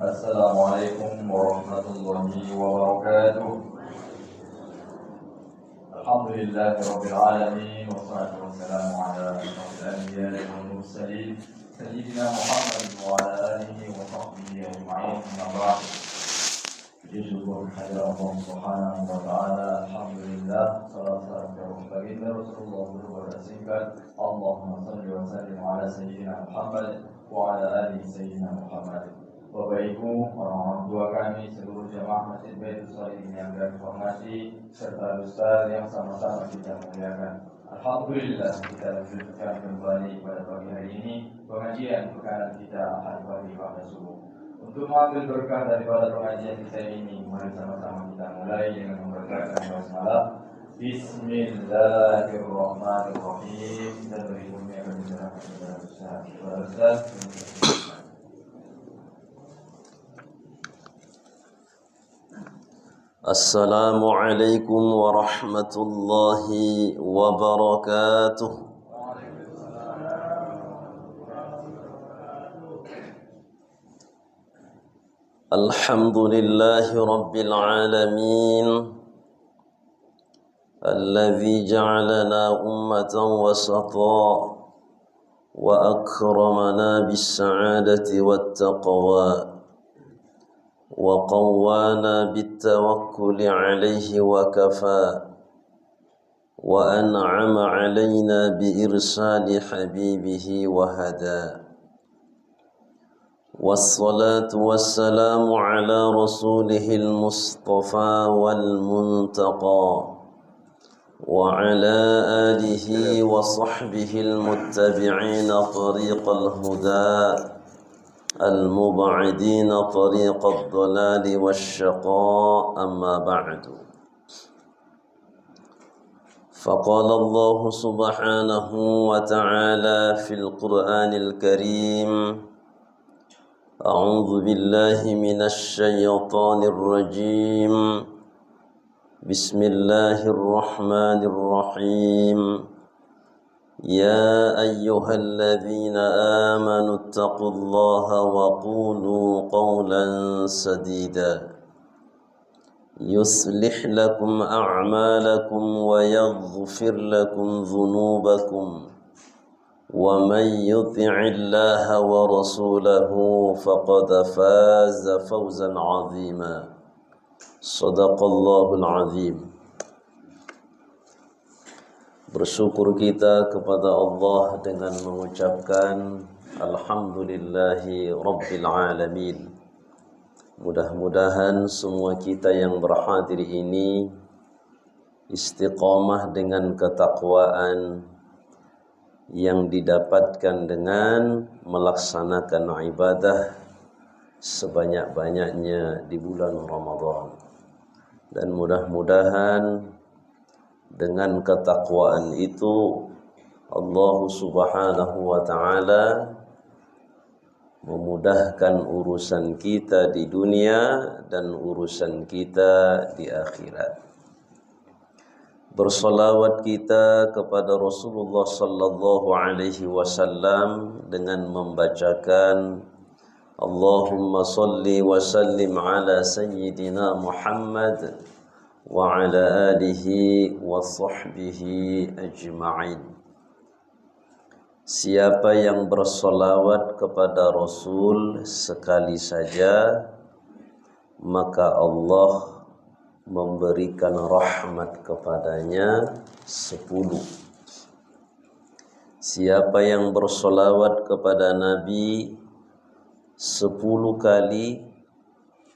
Assalamualaikum warahmatullahi wabarakatuh. Alhamdulillahirabbil alamin wassalatu wassalamu ala asyrofil anbiya'i wal mursalin sayyidina Muhammad wa ala alihi wa sahbihi ajma'in. Amma ba'd. Syukur kepada Allah Subhanahu wa taala. Alhamdulillah, salawat dan baginda Rasulullah bersingkat. Allahumma shalli wa sallim ala sayyidina Muhammad wa ala ali sayyidina Muhammad. Bapak Ibu, orang tua kami, seluruh jamaah Masjid Baitul Shalihin yang kami hormati, serta Ustaz yang sama-sama kita muliakan. Alhamdulillah, kita lanjutkan kembali pada pagi hari ini pengajian pekan kita hari pagi pada subuh. Untuk mengambil berkah daripada pengajian kita ini, mari sama-sama kita mulai dengan membacakan basmalah. Bismillahirrahmanirrahim. Dan berikutnya akan diserahkan kepada Ustaz. Assalamualaikum warahmatullahi wabarakatuh. Alhamdulillahi rabbil alamin, alladzi ja'alana ummatan wasata wa akramana bis sa'adati wat taqwa وقوانا بالتوكل عليه وكفى وأنعم علينا بإرسال حبيبه وهدى والصلاة والسلام على رسوله المصطفى والمنتقى وعلى آله وصحبه المتبعين طريق الهدى المبعدين طريق الضلال والشقاء أما بعد فقال الله سبحانه وتعالى في القرآن الكريم أعوذ بالله من الشيطان الرجيم بسم الله الرحمن الرحيم يا أيها الذين آمنوا اتقوا الله وقولوا قولا سديدا يصلح لكم أعمالكم ويغفر لكم ذنوبكم ومن يطع الله ورسوله فقد فاز فوزا عظيما صدق الله العظيم. Bersyukur kita kepada Allah dengan mengucapkan Alhamdulillahi Rabbil Alamin. Mudah-mudahan semua kita yang berhadir ini istiqamah dengan ketakwaan yang didapatkan dengan melaksanakan ibadah sebanyak-banyaknya di bulan Ramadan. Dan mudah-mudahan dengan ketakwaan itu Allah Subhanahu wa taala memudahkan urusan kita di dunia dan urusan kita di akhirat. Bersolawat kita kepada Rasulullah sallallahu alaihi wasallam dengan membacakan Allahumma salli wa sallim ala sayyidina Muhammad wa ala alihi wa sahbihi ajma'in. Siapa yang bersolawat kepada Rasul sekali saja, maka Allah memberikan rahmat kepadanya 10. Siapa yang bersolawat kepada Nabi 10 kali,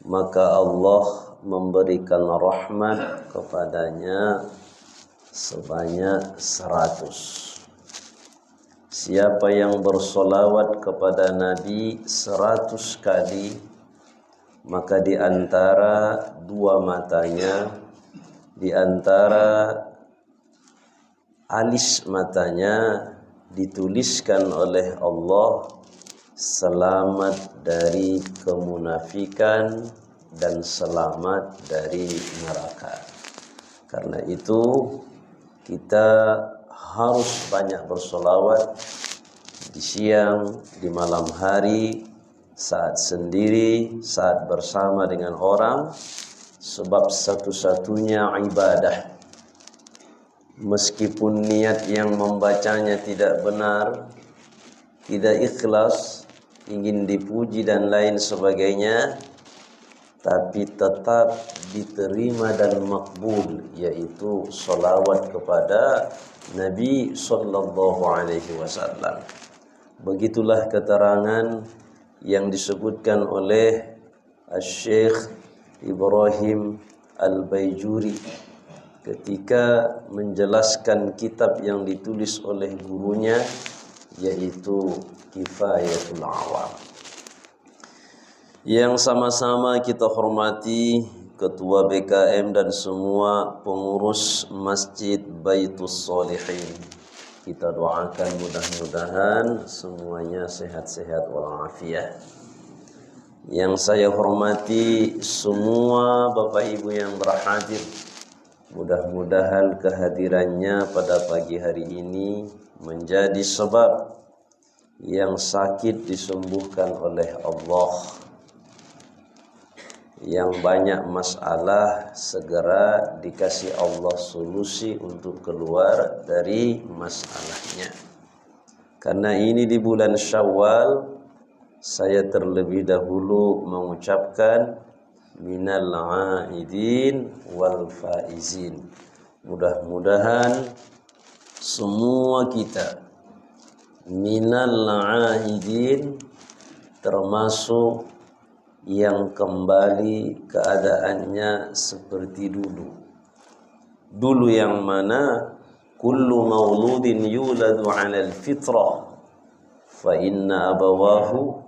maka Allah memberikan rahmat kepadanya sebanyak 100. Siapa yang bersolawat kepada Nabi 100 kali, maka di antara dua matanya, di antara alis matanya dituliskan oleh Allah selamat dari kemunafikan dan selamat dari neraka. Karena itu kita harus banyak bersolawat di siang, di malam hari, saat sendiri, saat bersama dengan orang, sebab satu-satunya ibadah. Meskipun niat yang membacanya tidak benar, tidak ikhlas, ingin dipuji dan lain sebagainya, tapi tetap diterima dan makbul, yaitu salawat kepada Nabi sallallahu alaihi wasallam. Begitulah keterangan yang disebutkan oleh Syekh Ibrahim Al-Baijuri ketika menjelaskan kitab yang ditulis oleh gurunya, yaitu Kifayatul Awam. Yang sama-sama kita hormati Ketua BKM dan semua pengurus Masjid Baitus Shalihin. Kita doakan mudah-mudahan semuanya sehat-sehat walafiat. Yang saya hormati semua Bapak Ibu yang berhadir, mudah-mudahan kehadirannya pada pagi hari ini menjadi sebab yang sakit disembuhkan oleh Allah, yang banyak masalah segera dikasih Allah solusi untuk keluar dari masalahnya. Karena ini di bulan Syawal, saya terlebih dahulu mengucapkan minal aidin wal faizin. Mudah-mudahan semua kita minal aidin, termasuk yang kembali keadaannya seperti dulu. Dulu yang mana kullu mauludin yuladu 'alal fitrah fa inna abawahu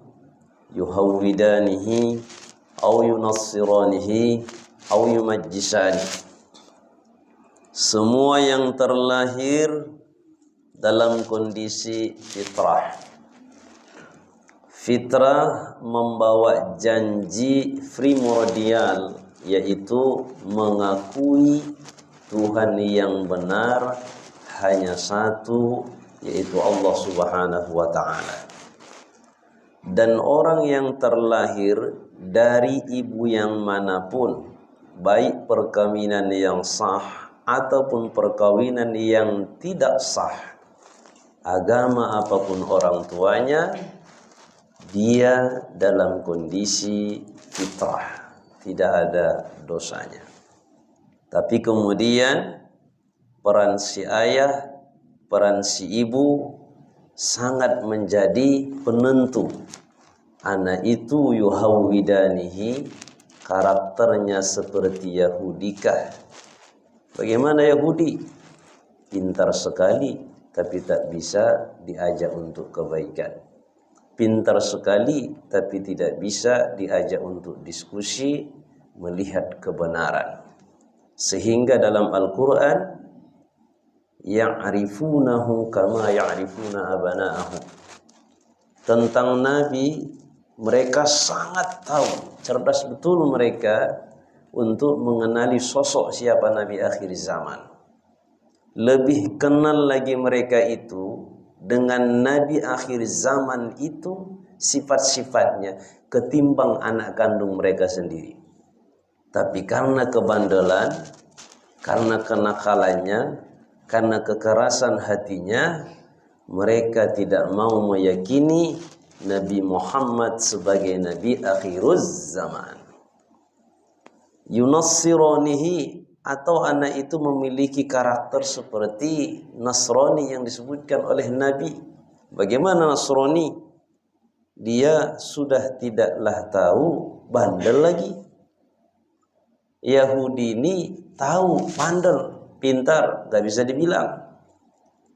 yuhawwidanihi aw yunassiranihi aw yumajjisani. Semua yang terlahir dalam kondisi fitrah. Fitrah membawa janji primordial, yaitu mengakui Tuhan yang benar hanya satu, yaitu Allah Subhanahu wa ta'ala. Dan orang yang terlahir dari ibu yang manapun, baik perkawinan yang sah ataupun perkawinan yang tidak sah, agama apapun orang tuanya, dia dalam kondisi fitrah, tidak ada dosanya. Tapi kemudian peran si ayah, peran si ibu sangat menjadi penentu. Anak itu yuhawwidanihi, karakternya seperti Yahudikah. Bagaimana Yahudi? Pintar sekali, tapi tak bisa diajak untuk kebaikan. Pintar sekali, tapi tidak bisa diajak untuk diskusi, melihat kebenaran. Sehingga dalam Al-Quran, ya'rifunahu kama ya'rifuna abana'ahum. Tentang Nabi, mereka sangat tahu, cerdas betul mereka untuk mengenali sosok siapa Nabi akhir zaman. Lebih kenal lagi mereka itu dengan Nabi akhir zaman itu, sifat-sifatnya, ketimbang anak kandung mereka sendiri. Tapi karena kebandelan, karena kenakalannya, karena kekerasan hatinya, mereka tidak mau meyakini Nabi Muhammad sebagai Nabi akhiruz zaman. Yunassiranihi, atau anak itu memiliki karakter seperti Nasrani yang disebutkan oleh Nabi. Bagaimana Nasrani? Dia sudah tidaklah tahu, bandel lagi. Yahudi ini tahu, bandel, pintar, gak bisa dibilang.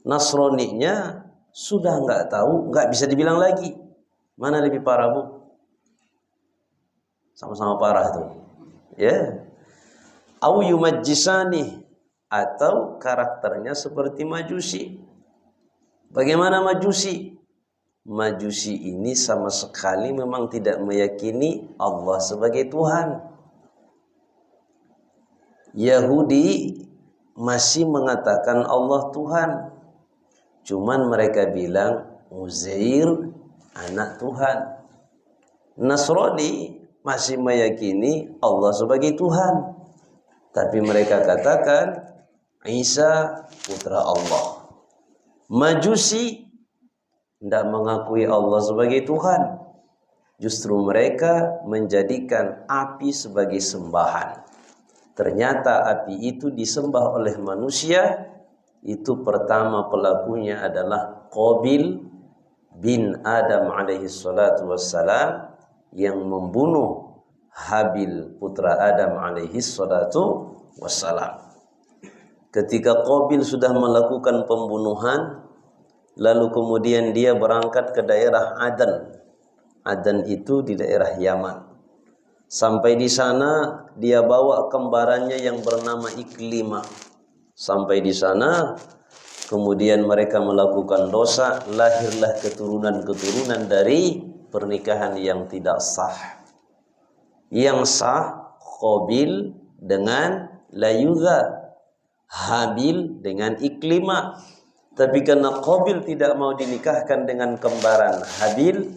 Nasraninya sudah nggak tahu, nggak bisa dibilang lagi. Mana lebih parah, Bu? Sama-sama parah tuh. Ya. Au yumajjisani, atau karakternya seperti Majusi. Bagaimana Majusi? Majusi ini sama sekali memang tidak meyakini Allah sebagai Tuhan. Yahudi masih mengatakan Allah Tuhan. Cuman mereka bilang Uzair anak Tuhan. Nasrani masih meyakini Allah sebagai Tuhan, tapi mereka katakan Isa putra Allah. Majusi tidak mengakui Allah sebagai Tuhan. Justru mereka menjadikan api sebagai sembahan. Ternyata api itu disembah oleh manusia. Itu pertama pelakunya adalah Qabil bin Adam alaihi salatu wassalam, yang membunuh Habil putra Adam alaihi salatu wassalam. Ketika Qabil sudah melakukan pembunuhan, lalu kemudian dia berangkat ke daerah Adan. Adan itu di daerah Yaman. Sampai di sana dia bawa kembarannya yang bernama Iklimah. Sampai di sana kemudian mereka melakukan dosa, lahirlah keturunan-keturunan dari pernikahan yang tidak sah. Yang sah Qabil dengan Layudha, Habil dengan Iklimah. Tapi karena Qabil tidak mau dinikahkan dengan kembaran Habil,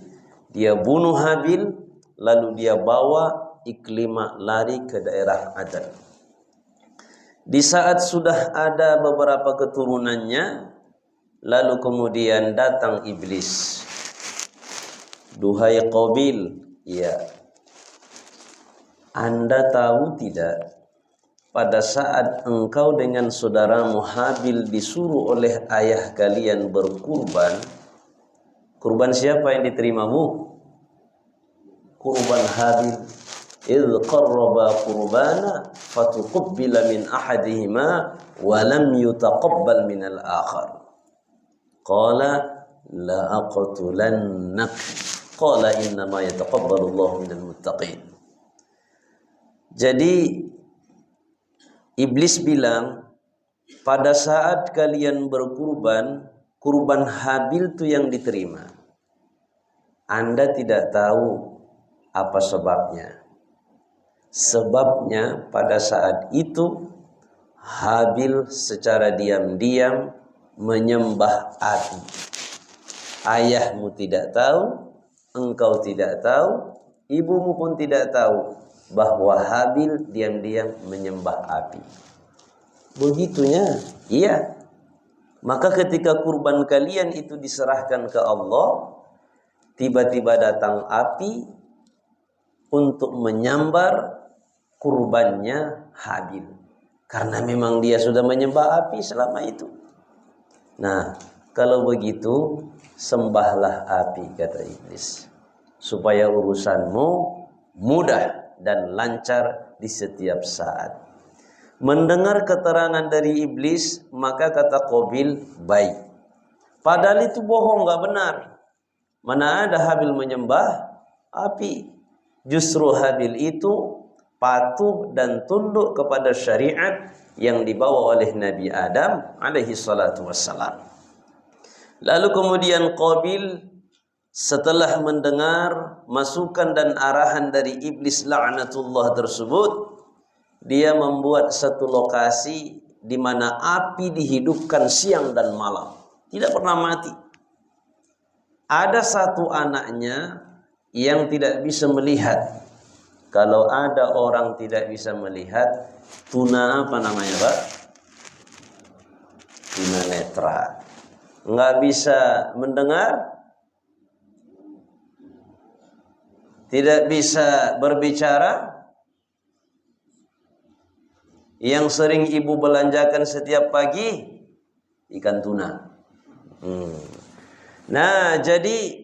dia bunuh Habil, lalu dia bawa Iklimah lari ke daerah Adan. Di saat sudah ada beberapa keturunannya, lalu kemudian datang iblis. Duhai Qabil, ya, Anda tahu tidak, pada saat engkau dengan saudaramu Habil disuruh oleh ayah kalian berkurban, kurban siapa yang diterima, Bu? Kurban Habil. Idh qarraba qurbana fatuqabbila min ahadihima wa lam yutaqabbal min al-akhar. Qala la aqtulannak. Qala inna ma yataqabbalu Allahu minal muttaqin. Jadi iblis bilang, pada saat kalian berkurban, kurban Habil itu yang diterima. Anda tidak tahu apa sebabnya. Sebabnya pada saat itu Habil secara diam-diam menyembah api. Ayahmu tidak tahu, engkau tidak tahu, ibumu pun tidak tahu bahwa Habil diam-diam menyembah api. Begitunya, iya. Maka ketika kurban kalian itu diserahkan ke Allah, tiba-tiba datang api untuk menyambar kurbannya Habil. Karena memang dia sudah menyembah api selama itu. Nah, kalau begitu, sembahlah api, kata iblis, supaya urusanmu mudah dan lancar di setiap saat. Mendengar keterangan dari iblis, maka kata Qabil, baik. Padahal itu bohong, gak benar. Mana ada Habil menyembah api. Justru Habil itu patuh dan tunduk kepada syariat yang dibawa oleh Nabi Adam alaihi salatu wassalam. Lalu kemudian Qabil setelah mendengar masukan dan arahan dari iblis laknatullah tersebut, dia membuat satu lokasi di mana api dihidupkan siang dan malam, tidak pernah mati. Ada satu anaknya yang tidak bisa melihat. Kalau ada orang tidak bisa melihat, tuna apa namanya, Pak? Tuna netra. Nggak bisa mendengar, tidak bisa berbicara, yang sering ibu belanjakan setiap pagi ikan tuna. Nah, jadi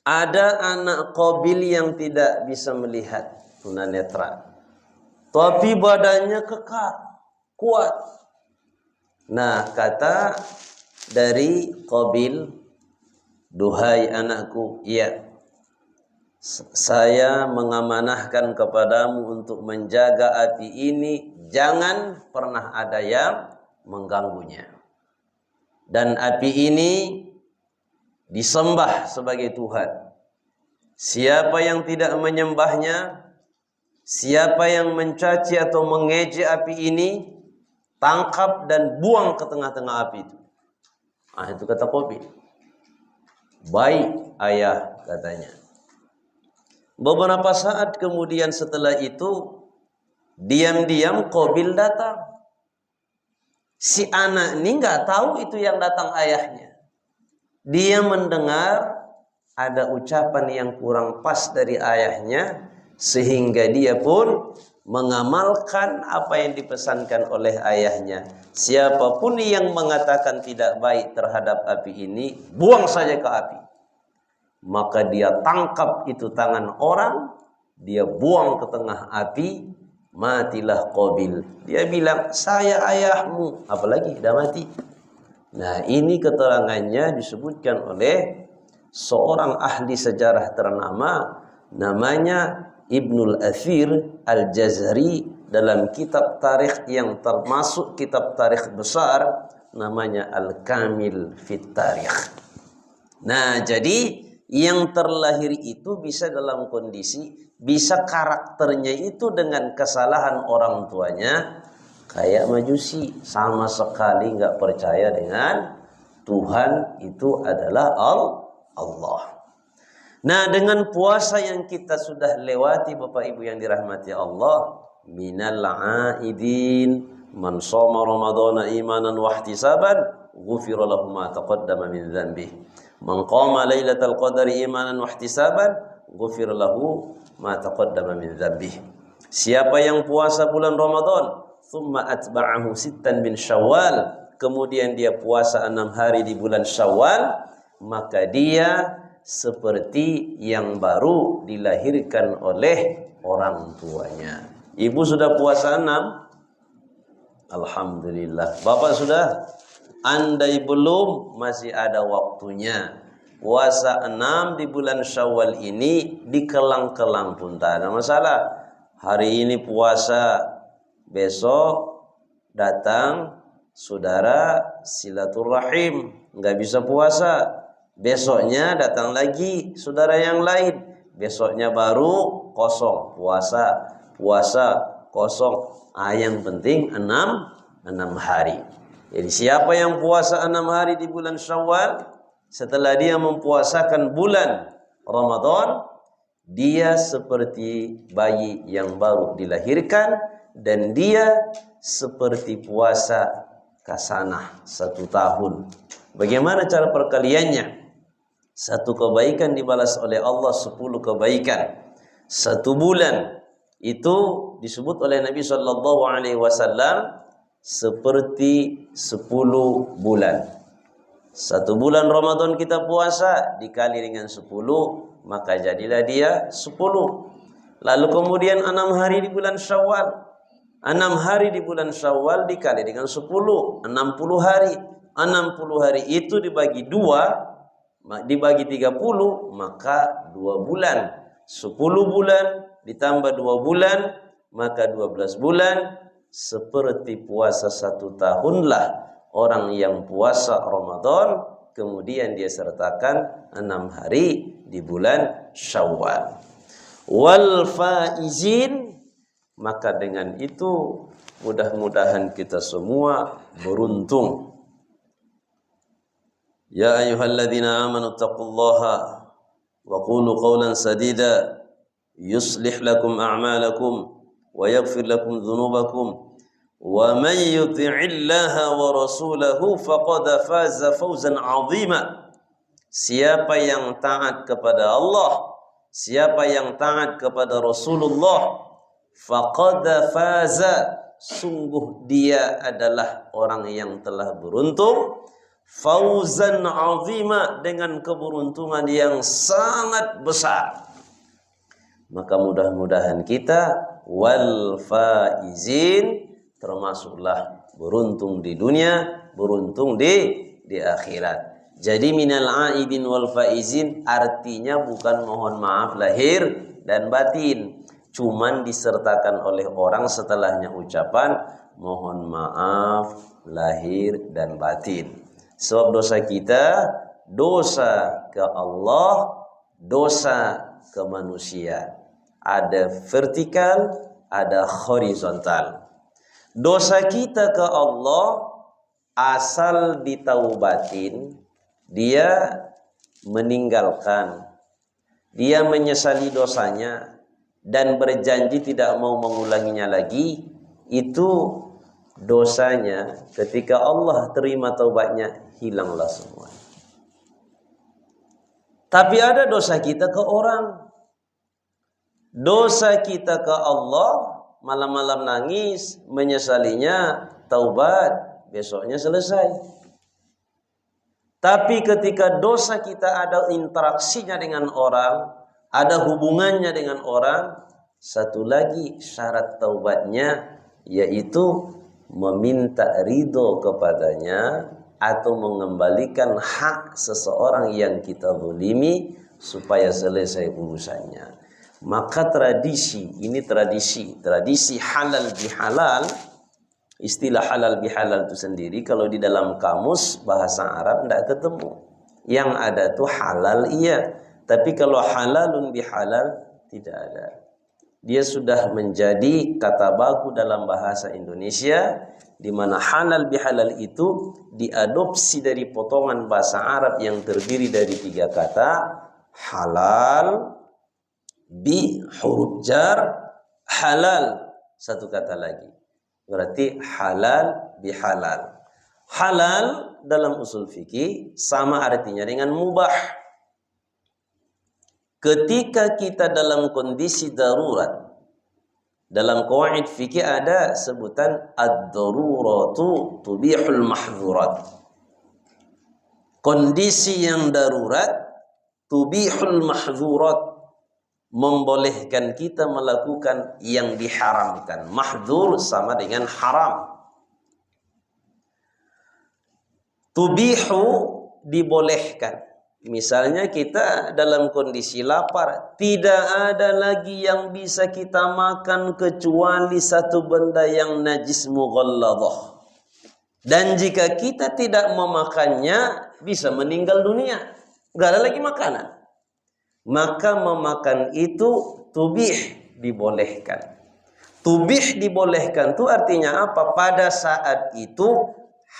ada anak Qabil yang tidak bisa melihat, tunanetra, tapi badannya kekar, kuat. Nah, kata dari Qabil, duhai anakku, ya, saya mengamanahkan kepadamu untuk menjaga api ini, jangan pernah ada yang mengganggunya. Dan api ini disembah sebagai Tuhan. Siapa yang tidak menyembahnya, siapa yang mencaci atau mengejek api ini, tangkap dan buang ke tengah-tengah api itu. Ah, itu kata Qabil. Baik ayah, katanya. Beberapa saat kemudian setelah itu, diam-diam Qabil datang. Si anak ini nggak tahu itu yang datang ayahnya. Dia mendengar ada ucapan yang kurang pas dari ayahnya, sehingga dia pun mengamalkan apa yang dipesankan oleh ayahnya. Siapapun yang mengatakan tidak baik terhadap api ini, buang saja ke api. Maka dia tangkap itu tangan orang, dia buang ke tengah api, matilah Qabil. Dia bilang, saya ayahmu, apalagi dah mati. Nah, ini keterangannya disebutkan oleh seorang ahli sejarah ternama, namanya Ibnul Athir Al-Jazari, dalam kitab tarikh yang termasuk kitab tarikh besar, namanya Al-Kamil Fit Tarikh. Nah, jadi yang terlahir itu bisa dalam kondisi, bisa karakternya itu dengan kesalahan orang tuanya, kayak Majusi, sama sekali nggak percaya dengan Tuhan itu adalah Allah. Nah, dengan puasa yang kita sudah lewati, Bapak Ibu yang dirahmati Allah, minal aidin man shoma ramadhana imanan wa ihtisaban ghufira lahu ma taqaddama min dhanbihi. Man qama lailatal qadari imanan wa ihtisaban ghufira lahu ma taqaddama min dhanbihi. Siapa yang puasa bulan Ramadan, thumma atba'ahu sittan min Syawal, kemudian dia puasa 6 hari di bulan Syawal, maka dia seperti yang baru dilahirkan oleh orang tuanya. Ibu sudah puasa 6? Alhamdulillah. Bapak sudah? Andai belum, masih ada waktunya. Puasa 6 di bulan Syawal ini dikelang-kelang pun tak ada masalah. Hari ini puasa, besok datang saudara silaturahim, nggak bisa puasa. Besoknya datang lagi saudara yang lain, besoknya baru kosong puasa kosong. Yang penting 6 hari. Jadi siapa yang puasa 6 hari di bulan Syawal, setelah dia mempuasakan bulan Ramadan, dia seperti bayi yang baru dilahirkan, dan dia seperti puasa kasanah 1 tahun. Bagaimana cara perkaliannya? 1 kebaikan dibalas oleh Allah 10 kebaikan. 1 bulan itu disebut oleh Nabi SAW seperti 10 bulan. 1 bulan Ramadan kita puasa dikali dengan 10, maka jadilah dia 10. Lalu kemudian 6 hari di bulan Syawal. 6 hari di bulan Syawal dikali dengan 10, 60 hari. 60 hari itu dibagi 2, dibagi 30, maka 2 bulan. 10 bulan ditambah 2 bulan, maka 12 bulan. Seperti puasa 1 tahunlah orang yang puasa Ramadan, kemudian dia sertakan 6 hari di bulan Syawal. Wal faizin, maka dengan itu mudah-mudahan kita semua beruntung. Ya ayyuhalladzina amanu taqullaha wa qulu qawlan sadida yuslih lakum a'malakum wa yaghfir lakum dhunubakum wa man yuti'illaha wa rasulahu faqad faza fawzan 'azima. Siapa yang taat kepada Allah, siapa yang taat kepada Rasulullah, faqad faza, sungguh dia adalah orang yang telah beruntung, fauzan 'azima, dengan keberuntungan yang sangat besar. Maka mudah-mudahan kita wal faizin, termasuklah beruntung di dunia, beruntung di akhirat. Jadi minal aidin wal faizin artinya bukan mohon maaf lahir dan batin, cuman disertakan oleh orang setelahnya ucapan mohon maaf lahir dan batin. Sebab dosa kita, dosa ke Allah, dosa ke manusia. Ada vertikal, ada horizontal. Dosa kita ke Allah asal ditaubatin, dia meninggalkan. dia menyesali dosanya dan berjanji tidak mau mengulanginya lagi, itu dosanya ketika Allah terima taubatnya hilanglah semua. Tapi ada dosa kita ke orang, dosa kita ke Allah, malam-malam nangis, menyesalinya, taubat, besoknya selesai. Tapi ketika dosa kita ada interaksinya dengan orang, ada hubungannya dengan orang, satu lagi syarat taubatnya yaitu meminta ridho kepadanya atau mengembalikan hak seseorang yang kita zalimi supaya selesai urusannya. Maka tradisi halal bihalal, istilah halal bihalal itu sendiri kalau di dalam kamus bahasa Arab tidak ketemu. Yang ada tuh halal iya, tapi kalau halalun bihalal tidak ada. Dia sudah menjadi kata baku dalam bahasa Indonesia, di mana halal bihalal itu diadopsi dari potongan bahasa Arab yang terdiri dari 3 kata, halal bi huruf jar, halal satu kata lagi. Berarti halal bihalal. Halal dalam usul fikih sama artinya dengan mubah. Ketika kita dalam kondisi darurat, dalam qawaid fikih ada sebutan ad-daruratu tubihul mahdzurat. Kondisi yang darurat tubihul mahdzurat, membolehkan kita melakukan yang diharamkan. Mahdzur sama dengan haram. Tubihu dibolehkan. Misalnya kita dalam kondisi lapar, tidak ada lagi yang bisa kita makan kecuali satu benda yang najis mughalladah. Dan jika kita tidak memakannya, bisa meninggal dunia. Gak ada lagi makanan. Maka memakan itu tubih dibolehkan. Tubih dibolehkan itu artinya apa? Pada saat itu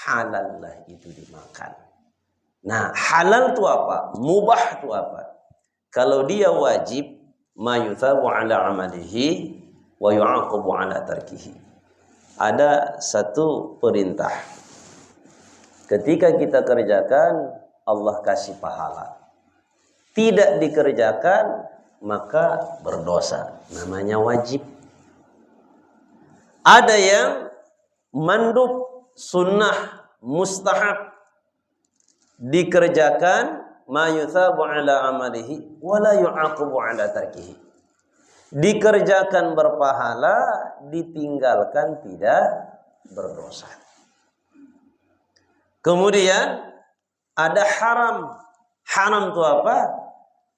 halal lah itu dimakan. Nah, halal itu apa? Mubah itu apa? Kalau dia wajib, ma yuthabu ala amalihi wa yu'aqabu ala tarkihi. Ada satu perintah. Ketika kita kerjakan, Allah kasih pahala. Tidak dikerjakan, maka berdosa. Namanya wajib. Ada yang mandub, sunnah, mustahab. Dikerjakan, ma yuthabu ala amalihi wa la yu'aqabu ala tarkihi. Dikerjakan berpahala, ditinggalkan tidak berdosa. Kemudian ada haram. Haram itu apa?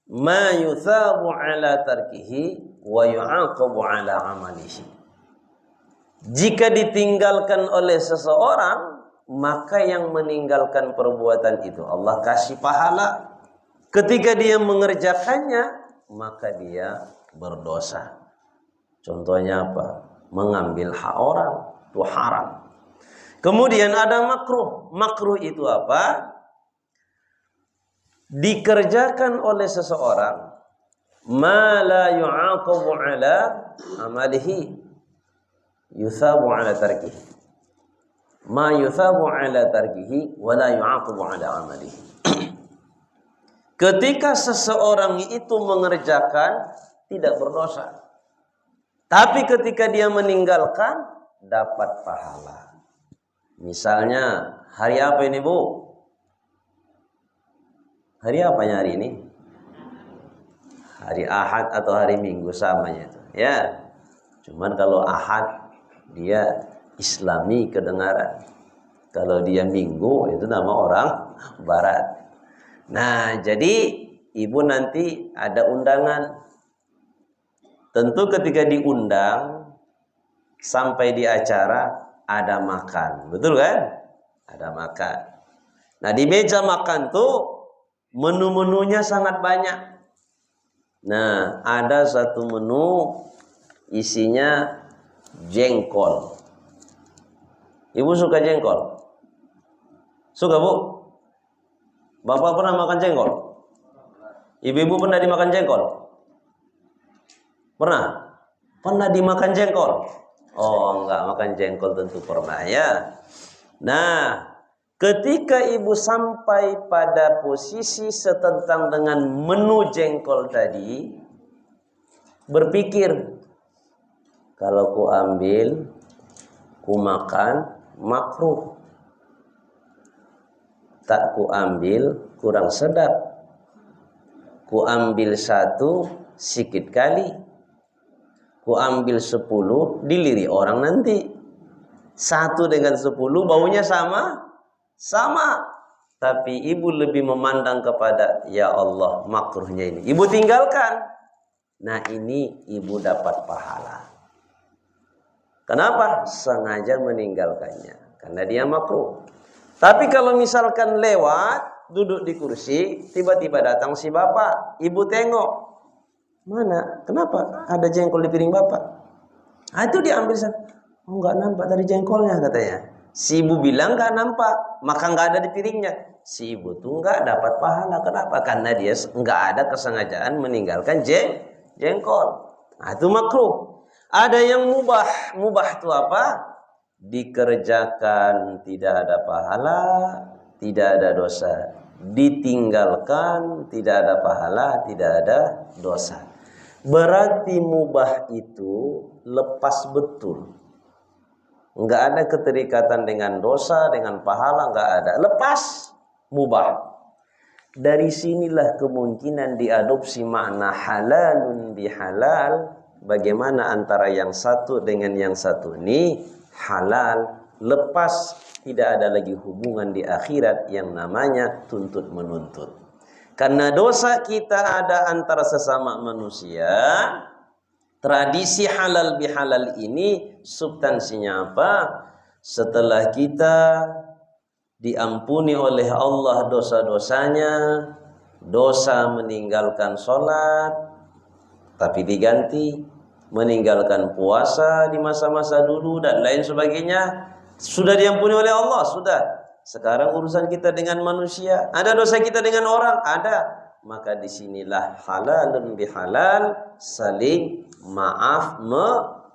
Ma yuthabu ala tarkihi wa yu'aqabu ala amalihi. Jika ditinggalkan oleh seseorang, maka yang meninggalkan perbuatan itu Allah kasih pahala. Ketika dia mengerjakannya, maka dia berdosa. Contohnya apa? Mengambil hak orang, itu haram. Kemudian ada makruh. Makruh itu apa? Dikerjakan oleh seseorang ma la yu'aqabu ala amalihi yuthabu ala tarkihi. Ma yuthabu ala tarkihi wa la yu'aqabu ala amalihi. Ketika seseorang itu mengerjakan tidak berdosa, tapi ketika dia meninggalkan dapat pahala. Misalnya hari apa ini, Bu? Hari apanya hari ini? Hari Ahad atau hari Minggu samanya itu. Ya. Cuman kalau Ahad dia Islami kedengaran. Kalau dia Minggu itu nama orang Barat. Nah, jadi ibu nanti ada undangan. Tentu ketika diundang sampai di acara ada makan, betul kan? Ada makan. Nah, di meja makan tuh menu-menunya sangat banyak. Nah, ada satu menu isinya jengkol. Ibu suka jengkol? Suka, Bu? Bapak pernah makan jengkol? Ibu-ibu pernah dimakan jengkol? Pernah? Pernah dimakan jengkol? Oh, enggak makan jengkol tentu pernah ya. Nah, ketika ibu sampai pada posisi setentang dengan menu jengkol tadi, berpikir, kalau ku ambil, ku makan, makruh. Tak ku ambil, kurang sedap. Ku ambil satu, sikit kali. Ku ambil 10, dilirik orang nanti. 1 dengan 10 baunya sama? Sama. Tapi ibu lebih memandang kepada, ya Allah, makruhnya ini. Ibu tinggalkan. Nah, ini ibu dapat pahala. Kenapa? Sengaja meninggalkannya. Karena dia makruh. Tapi kalau misalkan lewat, duduk di kursi, tiba-tiba datang si bapak. Ibu tengok. Mana? Kenapa? Ada jengkol di piring bapak. Ah, itu diambil. Oh, enggak nampak dari jengkolnya katanya. Si ibu bilang enggak nampak, maka enggak ada di piringnya. Si ibu tuh enggak dapat pahala. Kenapa? Karena dia enggak ada kesengajaan meninggalkan jengkol. Nah, itu makruh. Ada yang mubah. Mubah itu apa? Dikerjakan tidak ada pahala, tidak ada dosa. Ditinggalkan tidak ada pahala, tidak ada dosa. Berarti mubah itu lepas betul. Enggak ada keterikatan dengan dosa, dengan pahala, enggak ada. Lepas mubah. Dari sinilah kemungkinan diadopsi makna halalun bihalal. Bagaimana antara yang satu dengan yang satu ini halal. Lepas tidak ada lagi hubungan di akhirat yang namanya tuntut menuntut. Karena dosa kita ada antara sesama manusia. Tradisi halal bihalal ini substansinya apa? Setelah kita diampuni oleh Allah dosa-dosanya, dosa meninggalkan sholat, tapi diganti meninggalkan puasa di masa-masa dulu dan lain sebagainya, sudah diampuni oleh Allah, sudah. Sekarang urusan kita dengan manusia, ada dosa kita dengan orang, ada. Maka disinilah halalun bihalal, saling memaafkan.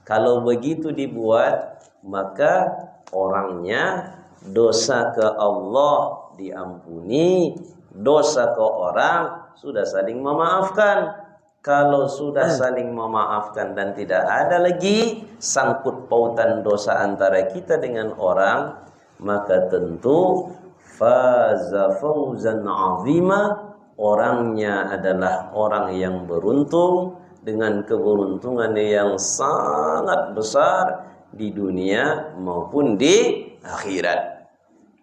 Kalau begitu dibuat, maka orangnya dosa ke Allah diampuni, dosa ke orang sudah saling memaafkan. Kalau sudah saling memaafkan dan tidak ada lagi sangkut pautan dosa antara kita dengan orang, maka tentu faza fawzan azima, orangnya adalah orang yang beruntung dengan keberuntungan yang sangat besar di dunia maupun di akhirat.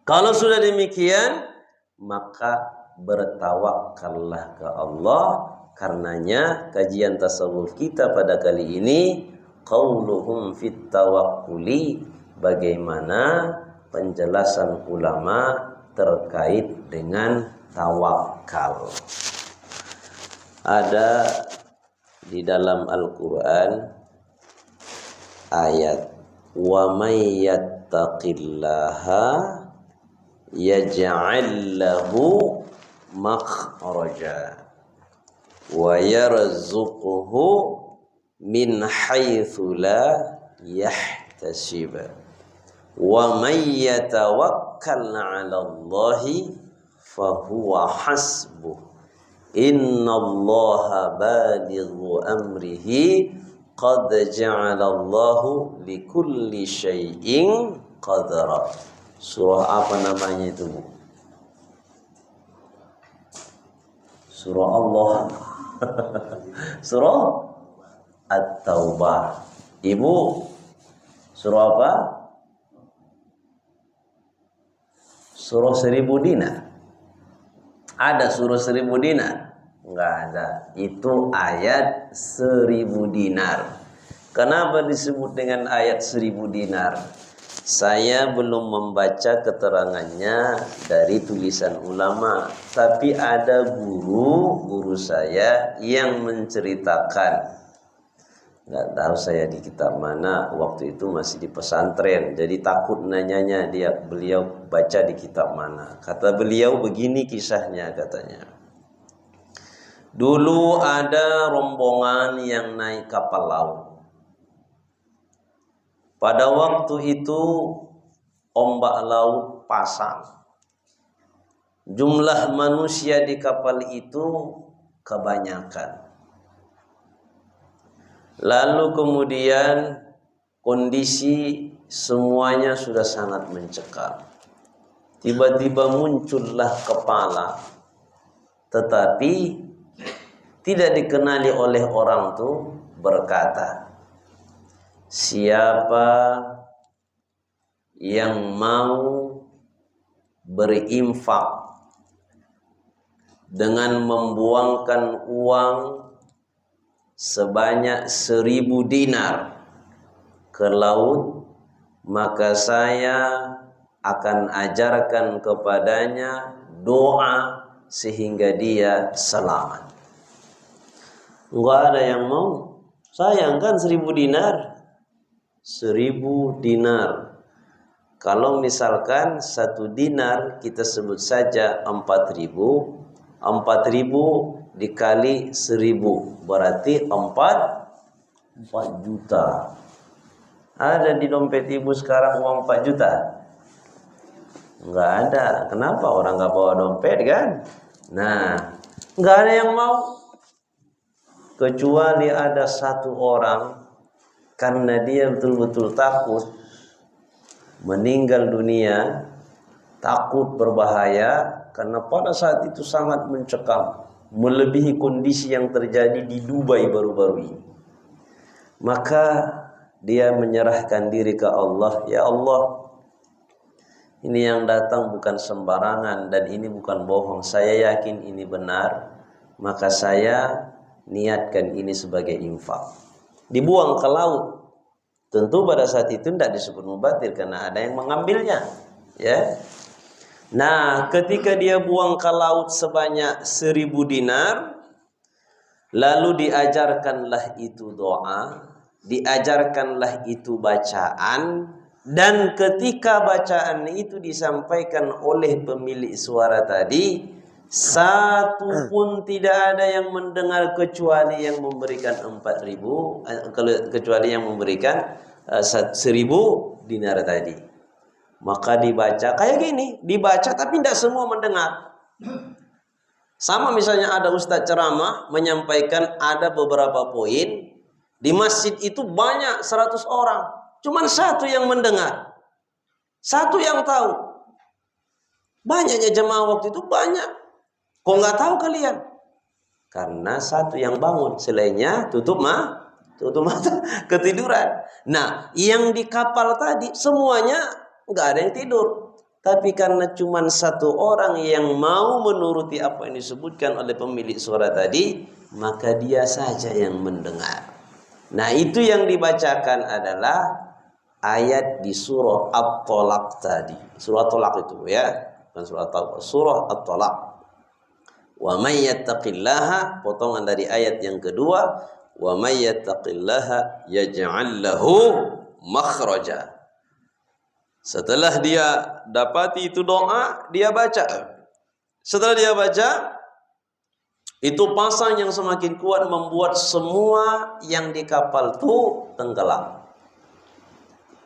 Kalau sudah demikian, maka bertawakallah ke Allah. Karenanya kajian tasawuf kita pada kali ini qauluhum fit tawakkuli, bagaimana penjelasan ulama terkait dengan tawakal. Ada di dalam Al-Qur'an ayat wa may yattaqillaha yaj'al lahu makhraja wa yarzuquhu min haitsu la yahtasib wa may yatawakkal 'ala Allahi fa huwa hasbuh innallaha balighu amrihi qad ja'ala Allahu likulli syai'in qadara. Surah apa namanya itu, Bu? Surah Allah. Surah At-Taubah. Ibu, surah apa? Surah 1000 dinar. Ada surah 1000 dinar? Enggak ada. Itu ayat 1000 dinar. Kenapa disebut dengan ayat 1000 dinar? Saya belum membaca keterangannya dari tulisan ulama, tapi ada guru saya yang menceritakan Nggak tahu saya di kitab mana, waktu itu masih di pesantren, jadi takut nanyanya beliau baca di kitab mana. Kata beliau begini kisahnya katanya. Dulu ada rombongan yang naik kapal laut. Pada waktu itu ombak laut pasang. Jumlah manusia di kapal itu kebanyakan. Lalu kemudian kondisi semuanya sudah sangat mencekam. Tiba-tiba muncullah kepala, tetapi tidak dikenali oleh orang itu, berkata, siapa yang mau berinfak dengan membuangkan uang sebanyak 1000 dinar ke laut, maka saya akan ajarkan kepadanya doa sehingga dia selamat. Enggak ada yang mau. Sayang kan 1000 dinar? 1000 dinar. Kalau misalkan 1 dinar kita sebut saja 4000, 4000 dikali 1000 berarti 4 juta. Ada di dompet ibu sekarang uang 4 juta? Enggak ada. Kenapa? Orang enggak bawa dompet kan? Nah, enggak ada yang mau. Kecuali ada 1 orang, karena dia betul-betul takut meninggal dunia, takut berbahaya, karena pada saat itu sangat mencekam, melebihi kondisi yang terjadi di Dubai baru-baru ini. Maka dia menyerahkan diri ke Allah. Ya Allah, ini yang datang bukan sembarangan dan ini bukan bohong. Saya yakin ini benar, maka saya niatkan ini sebagai infak. Dibuang ke laut. Tentu pada saat itu tidak disebut mubadir karena ada yang mengambilnya, ya. Nah, ketika dia buang ke laut sebanyak 1000 dinar, lalu diajarkanlah itu doa, diajarkanlah itu bacaan, dan ketika bacaan itu disampaikan oleh pemilik suara tadi, 1 pun tidak ada yang mendengar kecuali yang memberikan 4000, kecuali yang memberikan 1000 dinar tadi. Maka dibaca kayak gini, dibaca tapi tidak semua mendengar. Sama misalnya ada ustadz ceramah menyampaikan ada beberapa poin, di masjid itu banyak 100 orang, cuman 1 yang mendengar, 1 yang tahu. Banyaknya jemaah waktu itu banyak. Kok nggak tahu kalian? Karena 1 yang bangun, selainnya tutup mata, ketiduran. Nah, yang di kapal tadi semuanya nggak ada yang tidur. Tapi karena cuma 1 orang yang mau menuruti apa yang disebutkan oleh pemilik suara tadi, maka dia saja yang mendengar. Nah, itu yang dibacakan adalah ayat di surah At-Tolaq tadi. Surah At-Tolaq itu ya, bukan surah At-Tolaq, surah At-Tolaq. Wa may yattaqillaha, potongan dari ayat yang kedua, wa may yattaqillaha yaj'al lahu makhraja. Setelah dia dapati itu doa, dia baca. Setelah dia baca, itu pasang yang semakin kuat membuat semua yang di kapal itu tenggelam.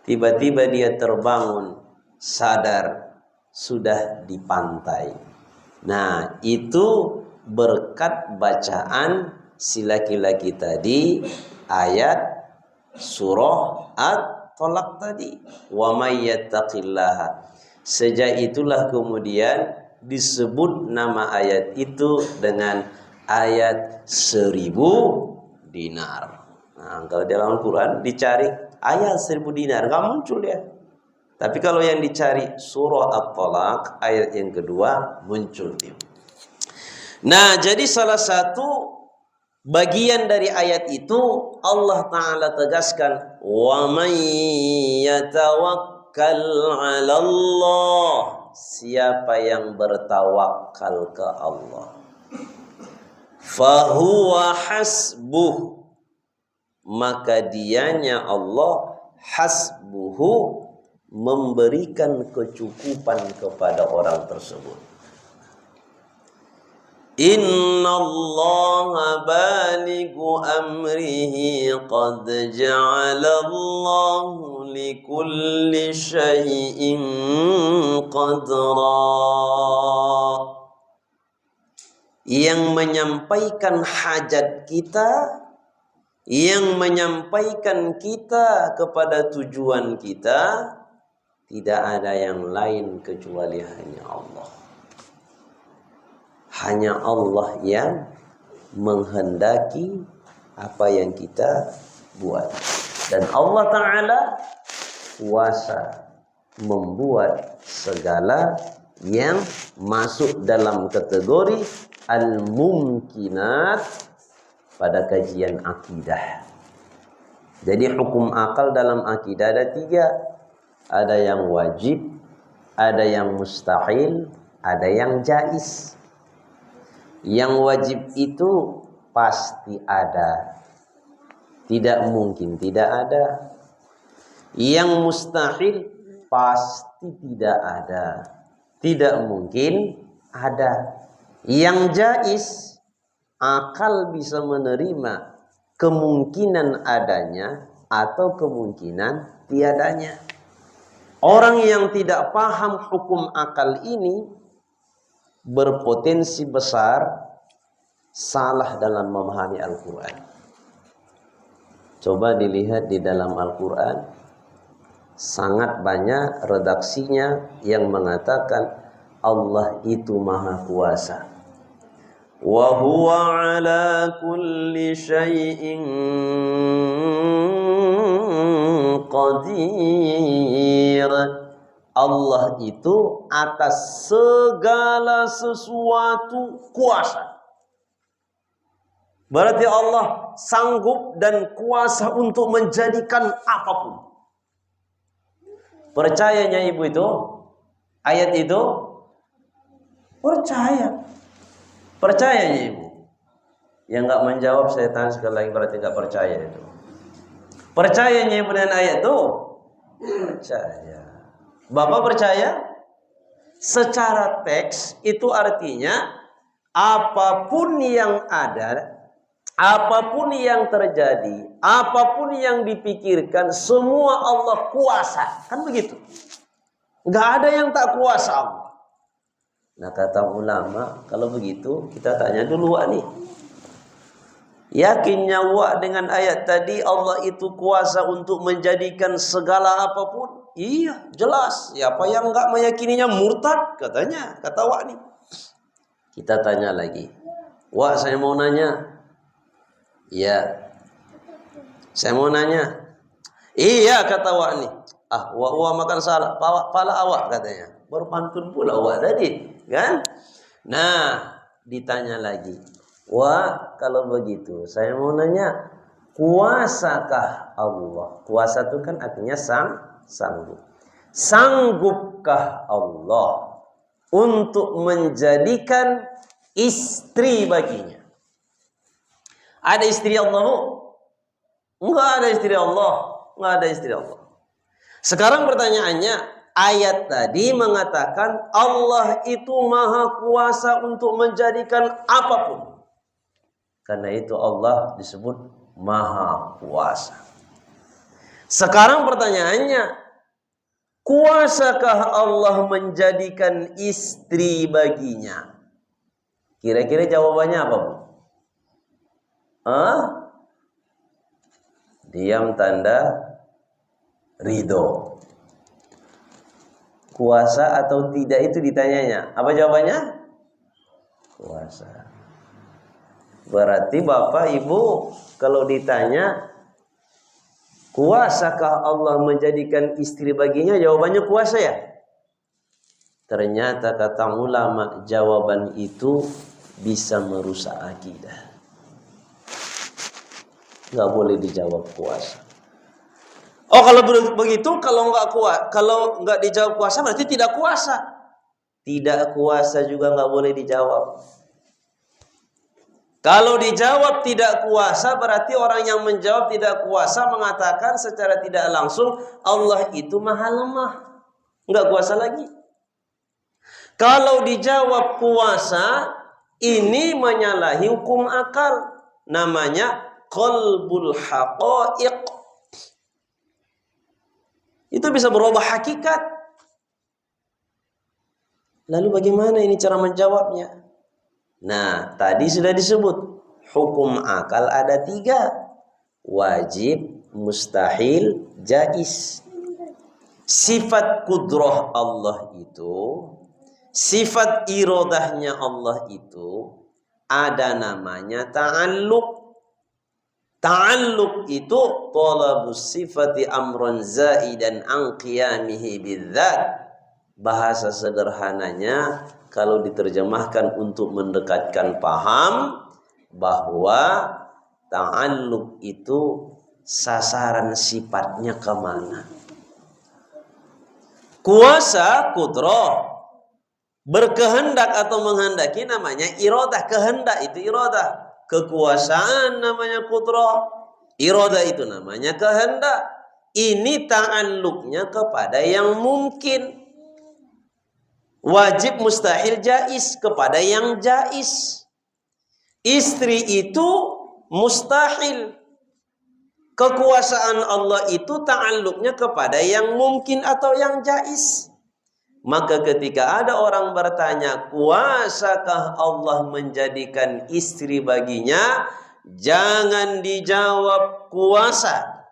Tiba-tiba dia terbangun, sadar sudah di pantai. Nah, itu berkat bacaan si laki-laki tadi ayat surah At-Tolaq tadi. Wa may yattaqillaha. Sejak itulah kemudian disebut nama ayat itu dengan ayat 1000 dinar. Nah, kalau dalam Al-Quran dicari ayat 1000 dinar, nggak muncul ya. Tapi kalau yang dicari surah At-Tolaq ayat yang kedua muncul dia. Nah, jadi salah satu bagian dari ayat itu Allah Ta'ala tegaskan, wa may yatawakkal 'ala Allah, siapa yang bertawakal ke Allah, fahuwa hasbuh, maka dianya Allah hasbuhu, memberikan kecukupan kepada orang tersebut. Innallaha balighu amrihi qad ja'alallahu likulli syai'in qadra. Yang menyampaikan hajat kita, yang menyampaikan kita kepada tujuan kita, tidak ada yang lain kecuali hanya Allah. Hanya Allah yang menghendaki apa yang kita buat. Dan Allah Ta'ala kuasa membuat segala yang masuk dalam kategori al-mumkinat pada kajian akidah. Jadi hukum akal dalam akidah ada 3. Ada yang wajib, ada yang mustahil, ada yang jaiz. Yang wajib itu pasti ada, tidak mungkin tidak ada. Yang mustahil pasti tidak ada, tidak mungkin ada. Yang jaiz, akal bisa menerima kemungkinan adanya atau kemungkinan tiadanya. Orang yang tidak paham hukum akal ini berpotensi besar salah dalam memahami Al-Quran. Coba dilihat di dalam Al-Quran, sangat banyak redaksinya yang mengatakan Allah itu maha kuasa. Wa huwa ala kulli syai'in qadir. Allah itu atas segala sesuatu kuasa. Berarti Allah sanggup dan kuasa untuk menjadikan apapun. Percayanya ibu itu? Ayat itu? Percaya. Percayanya ibu? Yang enggak menjawab saya tanya sekali lagi, berarti enggak percaya itu. Percayanya ibu dengan ayat itu? Percaya. Bapak percaya? Secara teks itu artinya apapun yang ada, apapun yang terjadi, apapun yang dipikirkan, semua Allah kuasa. Kan begitu? Nggak ada yang tak kuasa Allah. Nah kata ulama, kalau begitu kita tanya dulu Wak nih. Yakinnya Wak dengan ayat tadi Allah itu kuasa untuk menjadikan segala apapun? Iya, jelas. Siapa yang enggak meyakininya murtad katanya, kata Wak nih. Kita tanya lagi. Wak, saya mau nanya. Iya. Saya mau nanya. Iya, kata Wak nih. Ah, Wak makan salah. Pala awak katanya. Berpantun pula Wak tadi, kan? Nah, ditanya lagi. Wak, kalau begitu saya mau nanya, kuasakah Allah? Kuasa itu kan artinya sanggup. Sanggupkah Allah untuk menjadikan istri baginya? Ada istri Allah? Enggak ada istri Allah. Enggak ada istri Allah. Sekarang pertanyaannya, ayat tadi mengatakan Allah itu maha kuasa untuk menjadikan apapun. Karena itu Allah disebut maha kuasa. Sekarang pertanyaannya, kuasakah Allah menjadikan istri baginya? Kira-kira jawabannya apa, Bu? Diam tanda ridho. Kuasa atau tidak itu ditanyanya. Apa jawabannya? Kuasa. Berarti Bapak Ibu kalau ditanya kuasakah Allah menjadikan istri baginya, jawabannya kuasa ya? Ternyata kata ulama jawaban itu bisa merusak akidah. Nggak boleh dijawab kuasa. Oh kalau begitu, kalau nggak dijawab kuasa berarti tidak kuasa. Tidak kuasa juga nggak boleh dijawab. Kalau dijawab tidak kuasa, berarti orang yang menjawab tidak kuasa mengatakan secara tidak langsung Allah itu maha lemah, enggak kuasa lagi. Kalau dijawab kuasa, ini menyalahi hukum akal, namanya qalbul haqaiq. Itu bisa berubah hakikat. Lalu bagaimana ini cara menjawabnya? Nah, tadi sudah disebut hukum akal ada 3. Wajib, mustahil, jaiz. Sifat kudrah Allah itu, sifat iradahnya Allah itu ada namanya ta'alluq. Ta'alluq itu talabus sifati amran zaidan an qiyamihi bidzat. Bahasa sederhananya kalau diterjemahkan untuk mendekatkan paham bahwa ta'alluq itu sasaran sifatnya kemana. Kuasa, kudrah, berkehendak atau menghendaki namanya iradah. Kehendak itu iradah. Kekuasaan namanya kudrah. Iradah itu namanya kehendak. Ini ta'alluqnya kepada yang mungkin. Wajib, mustahil, jaiz, kepada yang jaiz. Istri itu mustahil. Kekuasaan Allah itu ta'alluqnya kepada yang mungkin atau yang jaiz. Maka ketika ada orang bertanya, kuasakah Allah menjadikan istri baginya? Jangan dijawab kuasa.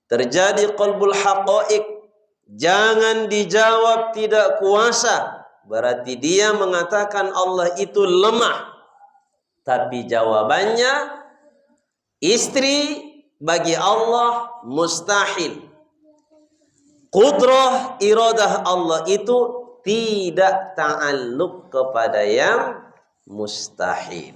Terjadi qalbul haqaiq. Jangan dijawab tidak kuasa. Berarti dia mengatakan Allah itu lemah. Tapi jawabannya, istri bagi Allah mustahil. Qudrah, iradah Allah itu tidak ta'alluq kepada yang mustahil.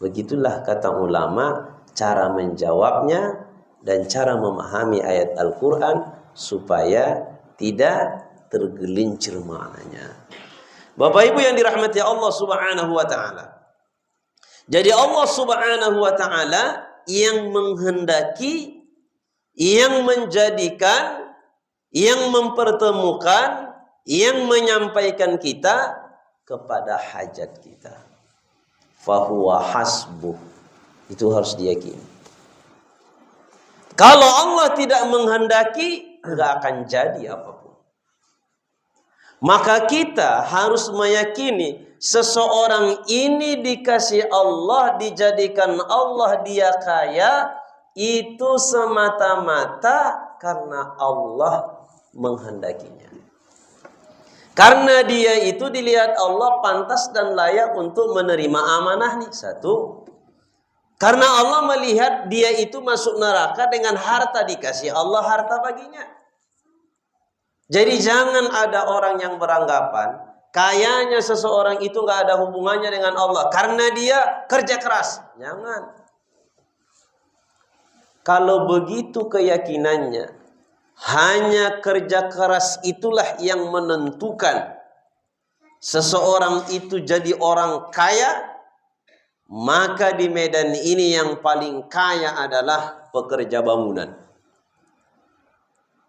Begitulah kata ulama cara menjawabnya dan cara memahami ayat Al-Quran supaya tidak tergelincir maknanya. Bapak Ibu yang dirahmati Allah Subhanahu wa taala. Jadi Allah Subhanahu wa taala yang menghendaki, yang menjadikan, yang mempertemukan, yang menyampaikan kita kepada hajat kita. Fahuwa hasbuh. Itu harus diyakini. Kalau Allah tidak menghendaki, enggak akan jadi apapun. Maka kita harus meyakini seseorang ini dikasih Allah, dijadikan Allah dia kaya, itu semata-mata karena Allah menghendakinya. Karena dia itu dilihat Allah pantas dan layak untuk menerima amanah nih. 1. Karena Allah melihat dia itu masuk neraka dengan harta, dikasih Allah harta baginya. Jadi jangan ada orang yang beranggapan kayanya seseorang itu nggak ada hubungannya dengan Allah karena dia kerja keras. Jangan. Kalau begitu keyakinannya, hanya kerja keras itulah yang menentukan seseorang itu jadi orang kaya, maka di medan ini yang paling kaya adalah pekerja bangunan.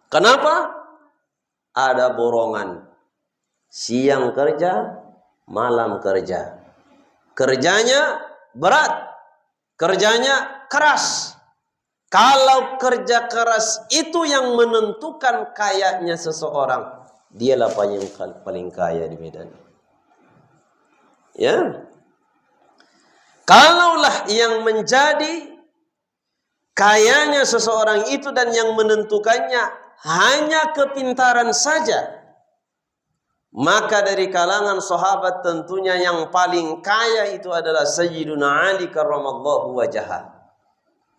Kenapa? Ada borongan. Siang kerja, malam kerja. Kerjanya berat. Kerjanya keras. Kalau kerja keras itu yang menentukan kayanya seseorang, dialah yang paling kaya di medan. Ya. Kalaulah yang menjadi kayanya seseorang itu dan yang menentukannya hanya kepintaran saja, maka dari kalangan sahabat tentunya yang paling kaya itu adalah Sayyiduna Ali karramallahu wajhah.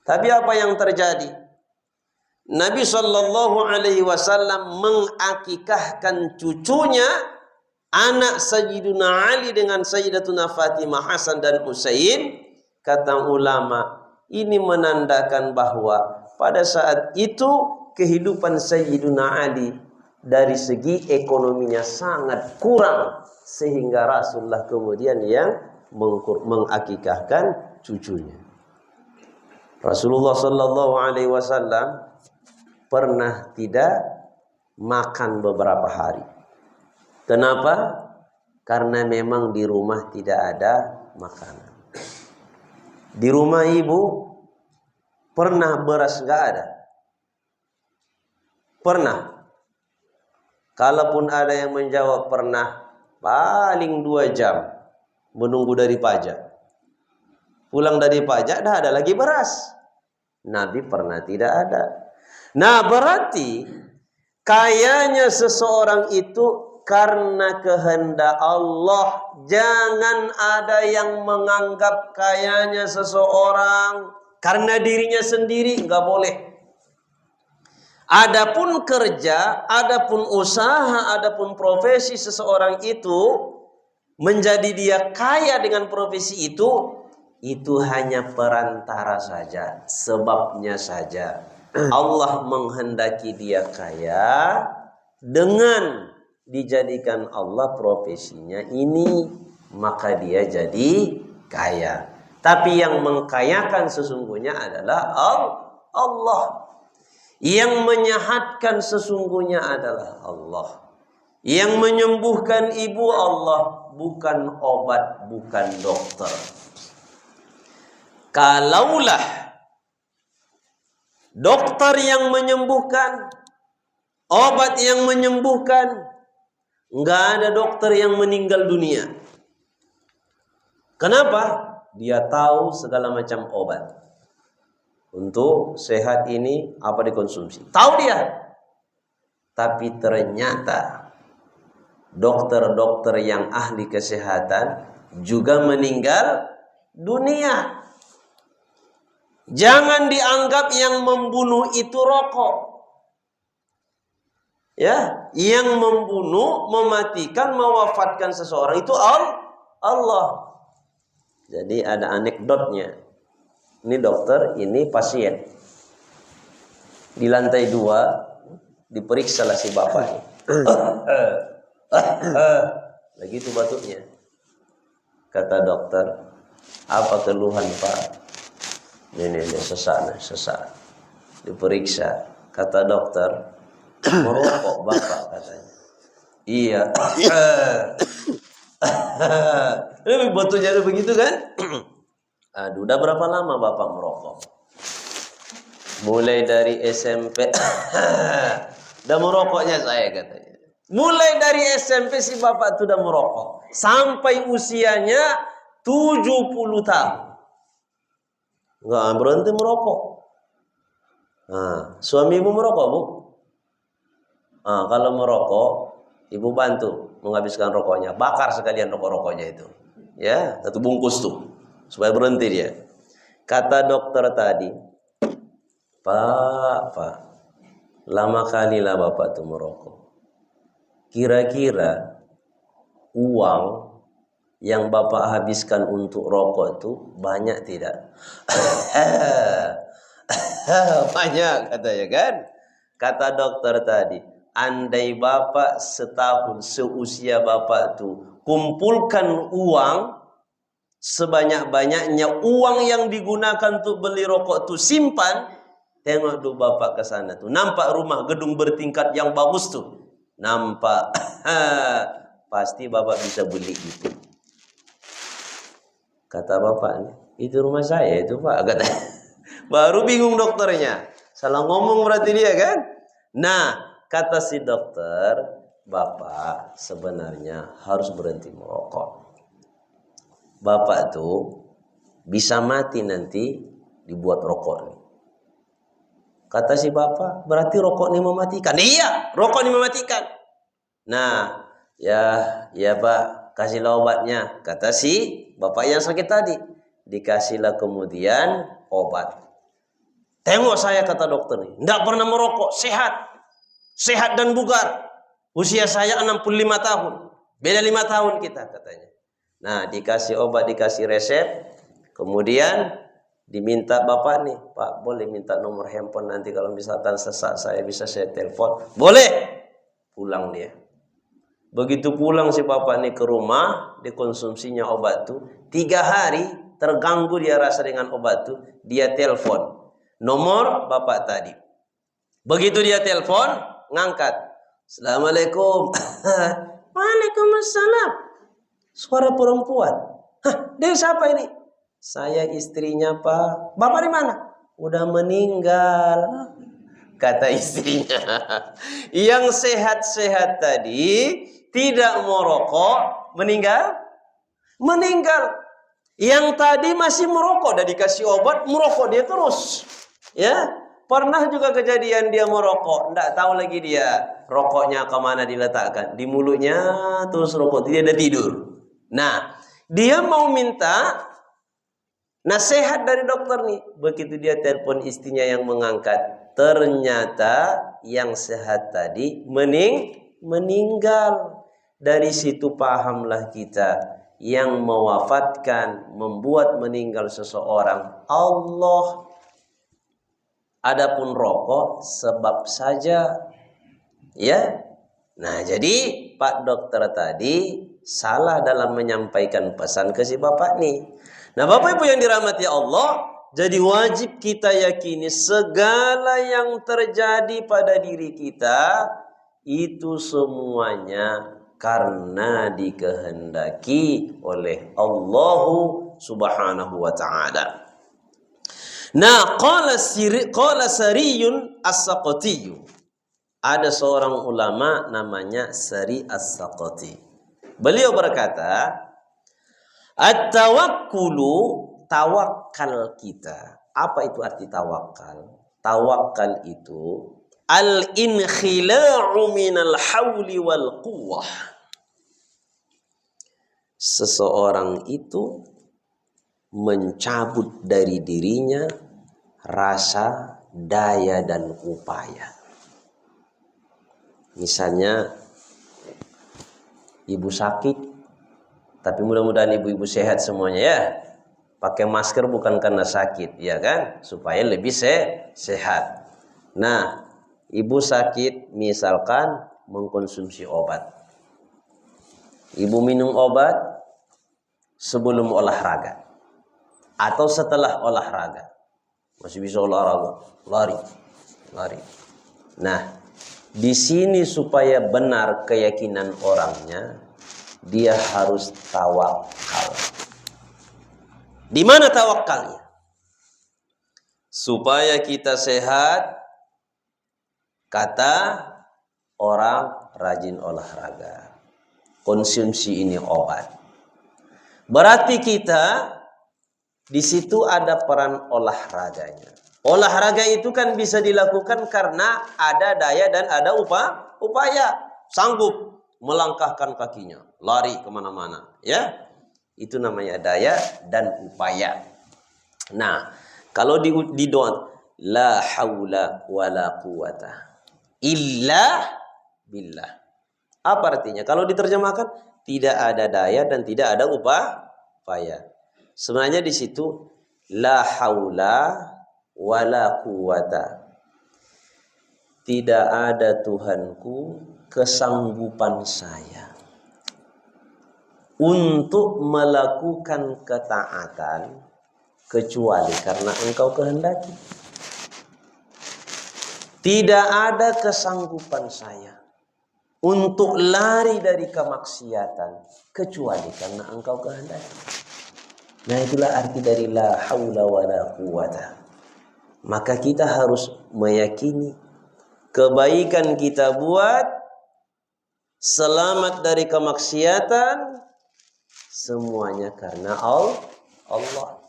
Tapi apa yang terjadi? Nabi sallallahu alaihi wasallam mengakikahkan cucunya, anak Sayyiduna Ali dengan Sayyidatuna Fatimah, Hasan dan Husain. Kata ulama, ini menandakan bahwa pada saat itu kehidupan Sayyiduna Ali dari segi ekonominya sangat kurang, sehingga Rasulullah kemudian yang mengakikahkan cucunya. Rasulullah sallallahu alaihi wasallam pernah tidak makan beberapa hari. Kenapa? Karena memang di rumah tidak ada makanan. Di rumah ibu pernah beras nggak ada? Pernah. Kalaupun ada yang menjawab pernah, paling 2 jam menunggu dari pajak. Pulang dari pajak dah ada lagi beras. Nabi pernah tidak ada. Nah, berarti kayanya seseorang itu karena kehendak Allah. Jangan ada yang menganggap kayanya seseorang karena dirinya sendiri, enggak boleh. Adapun kerja, adapun usaha, adapun profesi seseorang itu menjadi dia kaya dengan profesi itu hanya perantara saja, sebabnya saja. Allah menghendaki dia kaya dengan dijadikan Allah profesinya ini, maka dia jadi kaya. Tapi yang mengkayakan sesungguhnya adalah Allah. Yang menyehatkan sesungguhnya adalah Allah. Yang menyembuhkan ibu Allah, bukan obat, bukan dokter. Kalaulah dokter yang menyembuhkan, obat yang menyembuhkan, enggak ada dokter yang meninggal dunia. Kenapa? Dia tahu segala macam obat. Untuk sehat ini apa dikonsumsi. Tahu dia. Tapi ternyata dokter-dokter yang ahli kesehatan juga meninggal dunia. Jangan dianggap yang membunuh itu rokok. Ya, yang membunuh, mematikan, mewafatkan seseorang itu Allah. Jadi ada anekdotnya. Ini dokter, ini pasien. Di lantai 2 diperiksalah si bapak ini. Begitu batuknya. Kata dokter, apa keluhan Pak? Ini sesak. Diperiksa. Kata dokter, merokok bapak katanya. Iya. Ini batuknya begitu kan? Aduh, udah berapa lama bapak merokok? Mulai dari SMP. Udah merokoknya saya katanya. Mulai dari SMP si bapak itu udah merokok. Sampai usianya 70 tahun. Enggak berhenti merokok. Nah, suami ibu merokok, Bu? Kalau merokok, ibu bantu menghabiskan rokoknya. Bakar sekalian rokok-rokoknya itu. Ya, 1 bungkus tuh. Supaya berhenti dia. Kata dokter tadi, Pak, lama kali lah bapak tuh merokok. Kira-kira uang yang bapak habiskan untuk rokok itu banyak tidak? Banyak katanya kan. Kata dokter tadi, andai bapak setahun seusia bapak tuh kumpulkan uang sebanyak-banyaknya, uang yang digunakan untuk beli rokok tuh simpan. Tengok tuh bapak ke sana tuh, nampak rumah gedung bertingkat yang bagus tuh, nampak. Pasti bapak bisa beli itu. Kata bapak, itu rumah saya itu Pak, kata. Baru bingung dokternya, salah ngomong berarti dia kan. Nah, kata si dokter, bapak sebenarnya harus berhenti merokok. Bapak tuh bisa mati nanti dibuat rokok nih. Kata si bapak, berarti rokok ini mematikan. Iya, rokok ini mematikan. Nah, ya Pak, kasihlah obatnya. Kata si bapak yang sakit tadi. Dikasihlah kemudian obat. Tengok saya, kata dokter nih, tidak pernah merokok, sehat dan bugar. Usia saya 65 tahun. Beda 5 tahun kita katanya. Nah, dikasih obat, dikasih resep, kemudian diminta bapak nih, Pak boleh minta nomor handphone nanti kalau misalkan sesak saya bisa saya telepon. Boleh. Pulang dia. Begitu pulang si bapak ini ke rumah, dikonsumsinya obat tuh 3 hari terganggu dia rasa dengan obat tuh, dia telepon nomor bapak tadi. Begitu dia telepon, ngangkat. Assalamualaikum. Waalaikumsalam. Suara perempuan. Hah, dia siapa ini? Saya istrinya, Pak. Bapak di mana? Udah meninggal, kata istrinya. Yang sehat-sehat tadi tidak merokok, meninggal. Yang tadi masih merokok, udah dikasih obat, merokok dia terus. Ya, pernah juga kejadian dia merokok, enggak tahu lagi dia rokoknya kemana diletakkan. Di mulutnya terus rokok, dia udah tidur. Nah, dia mau minta nasihat dari dokter nih. Begitu dia telepon istrinya yang mengangkat, ternyata yang sehat tadi meninggal. Dari situ pahamlah kita, yang mewafatkan, membuat meninggal seseorang Allah. Adapun rokok sebab saja. Ya. Nah, jadi Pak Dokter tadi salah dalam menyampaikan pesan ke si bapak nih. Nah, Bapak Ibu yang dirahmati Allah, jadi wajib kita yakini segala yang terjadi pada diri kita itu semuanya karena dikehendaki oleh Allah Subhanahu wa taala. Nah, qala Sariyun As-Saqati. Ada seorang ulama namanya Sari As-Saqati. Beliau berkata, at-tawakkulu, tawakal kita. Apa itu arti tawakal? Tawakal itu al-inkhila'u minal hawli wal quwwah. Seseorang itu mencabut dari dirinya rasa daya dan upaya. Misalnya ibu sakit, tapi mudah-mudahan ibu-ibu sehat semuanya ya. Pakai masker bukan karena sakit, ya kan? Supaya lebih sehat. Nah, ibu sakit misalkan mengkonsumsi obat. Ibu minum obat sebelum olahraga atau setelah olahraga. Masih bisa olahraga, lari. Nah, di sini supaya benar keyakinan orangnya, dia harus tawakal. Di mana tawakalnya? Supaya kita sehat, kata orang rajin olahraga. Konsumsi ini obat. Berarti kita di situ ada peran olahraganya. Olahraga itu kan bisa dilakukan karena ada daya dan ada upaya. Sanggup melangkahkan kakinya, lari kemana-mana, ya. Itu namanya daya dan upaya. Nah, kalau di doa la haula wala quwata illa billah. Apa artinya? Kalau diterjemahkan tidak ada daya dan tidak ada upaya. Sebenarnya di situ la haula wala quwata. Tidak ada Tuhanku kesanggupan saya untuk melakukan ketaatan kecuali karena Engkau kehendaki. Tidak ada kesanggupan saya untuk lari dari kemaksiatan kecuali karena Engkau kehendaki. Nah, itulah arti dari la haula wala quwata. Maka kita harus meyakini kebaikan kita buat, selamat dari kemaksiatan, semuanya karena Allah.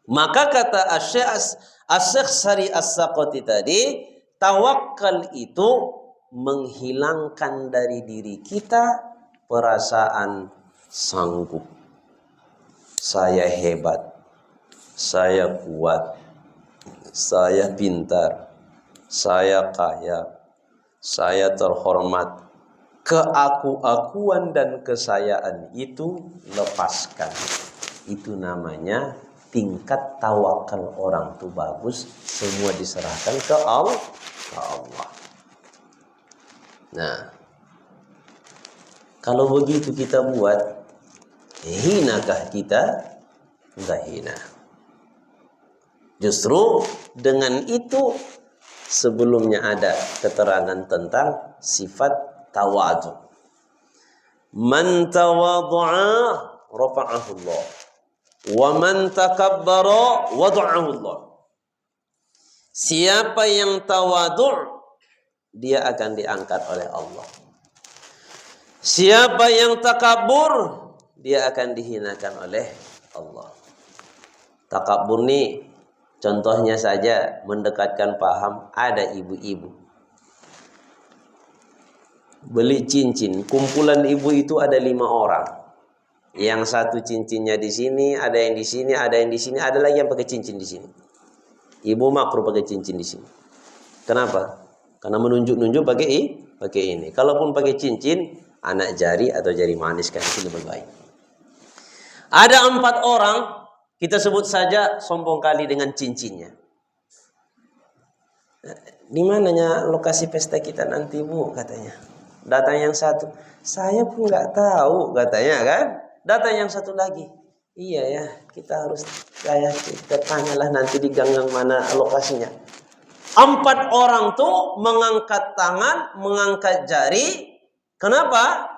Maka kata Asy-Syaikh Sari As-Saqati tadi, tawakal itu menghilangkan dari diri kita perasaan sanggup. Saya hebat, saya kuat, saya pintar, saya kaya, saya terhormat. Keaku-akuan dan kesayaan itu lepaskan. Itu namanya tingkat tawakal orang itu bagus. Semua diserahkan ke Allah. Nah, Kalau begitu kita buat, hinakah kita? Enggak hina. Justru dengan itu sebelumnya ada keterangan tentang sifat tawadhu. Man tawadhu'a rafa'ahu Allah. Wa man takabbara wada'ahu Allah. Siapa yang tawadhu', dia akan diangkat oleh Allah. Siapa yang takabur, dia akan dihinakan oleh Allah. Takabur nih, contohnya saja mendekatkan paham, ada ibu-ibu beli cincin, kumpulan ibu itu ada 5 orang. Yang satu cincinnya di sini, ada yang di sini, ada yang di sini, ada lagi yang pakai cincin di sini. Ibu makruh pakai cincin di sini. Kenapa? Karena menunjuk-nunjuk pakai ini. Kalaupun pakai cincin, anak jari atau jari manis kan itu lebih baik. Ada 4 orang, kita sebut saja sombong kali dengan cincinnya. Di mananya lokasi pesta kita nanti, Bu, katanya. Datang yang satu, saya pun nggak tahu, katanya kan. Datang yang satu lagi, iya ya, kita tanyalah nanti di gang-gang mana lokasinya. 4 orang tuh mengangkat tangan, mengangkat jari. Kenapa?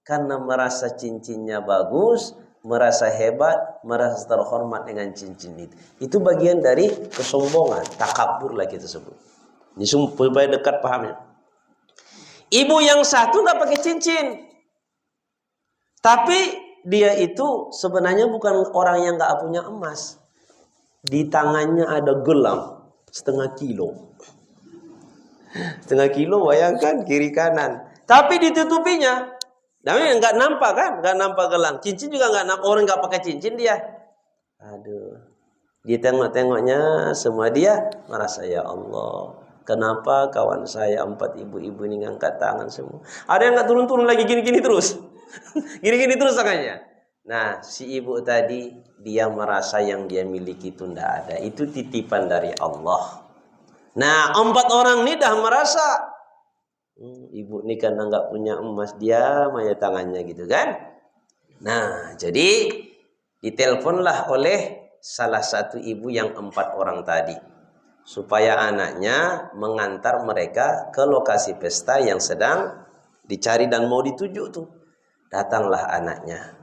Karena merasa cincinnya bagus, merasa hebat, merasa terhormat dengan cincin itu. Itu bagian dari kesombongan, takabur lah kita sebut. Ini supaya dekat pahamnya. Ibu yang satu nggak pakai cincin, tapi dia itu sebenarnya bukan orang yang nggak punya emas. Di tangannya ada gelang setengah kilo. Setengah kilo, bayangkan kiri kanan. Tapi ditutupinya. Namanya nggak nampak kan? Nggak nampak gelang. Cincin juga nggak nampak. Orang nggak pakai cincin dia. Aduh. Ditengok-tengoknya semua dia merasa, ya Allah, kenapa kawan saya 4 ibu-ibu ini ngangkat tangan semua? Ada yang nggak turun-turun lagi, gini-gini terus. Gini-gini terus tangannya. Nah, si ibu tadi dia merasa yang dia miliki itu tidak ada. Itu titipan dari Allah. Nah, 4 orang ini dah merasa, ibu ini karena nggak punya emas, dia maya tangannya gitu kan. Nah, jadi diteleponlah oleh salah satu ibu yang 4 orang tadi, supaya anaknya mengantar mereka ke lokasi pesta yang sedang dicari dan mau dituju tuh. Datanglah anaknya.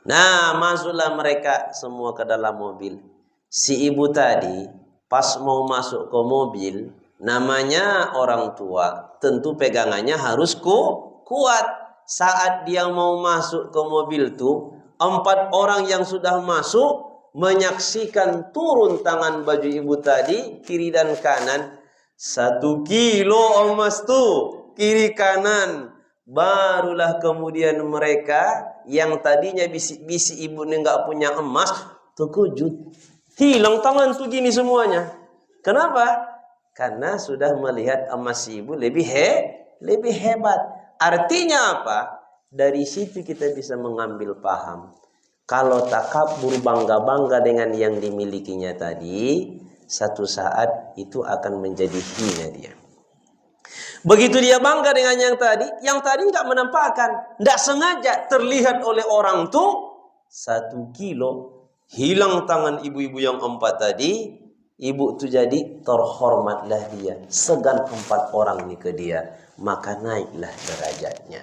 Nah, masuklah mereka semua ke dalam mobil. Si ibu tadi pas mau masuk ke mobil, namanya orang tua, tentu pegangannya harus kuat. Saat dia mau masuk ke mobil tuh, 4 orang yang sudah masuk menyaksikan turun tangan baju ibu tadi, kiri dan kanan. 1 kilo emas tuh, kiri kanan. Barulah kemudian mereka yang tadinya bisik-bisik ibu ini nggak punya emas, terkejut. Hilang tangan tuh gini semuanya. Kenapa? Karena sudah melihat emas ibu lebih hebat. Artinya apa? Dari situ kita bisa mengambil paham. Kalau takabur, bangga-bangga dengan yang dimilikinya tadi, satu saat itu akan menjadi hina dia. Begitu dia bangga dengan yang tadi nggak menampakkan, nggak sengaja terlihat oleh orang tuh 1 kilo, hilang tangan ibu-ibu yang 4 tadi, ibu itu jadi terhormatlah dia, segan 4 orang ini ke dia, maka naiklah derajatnya.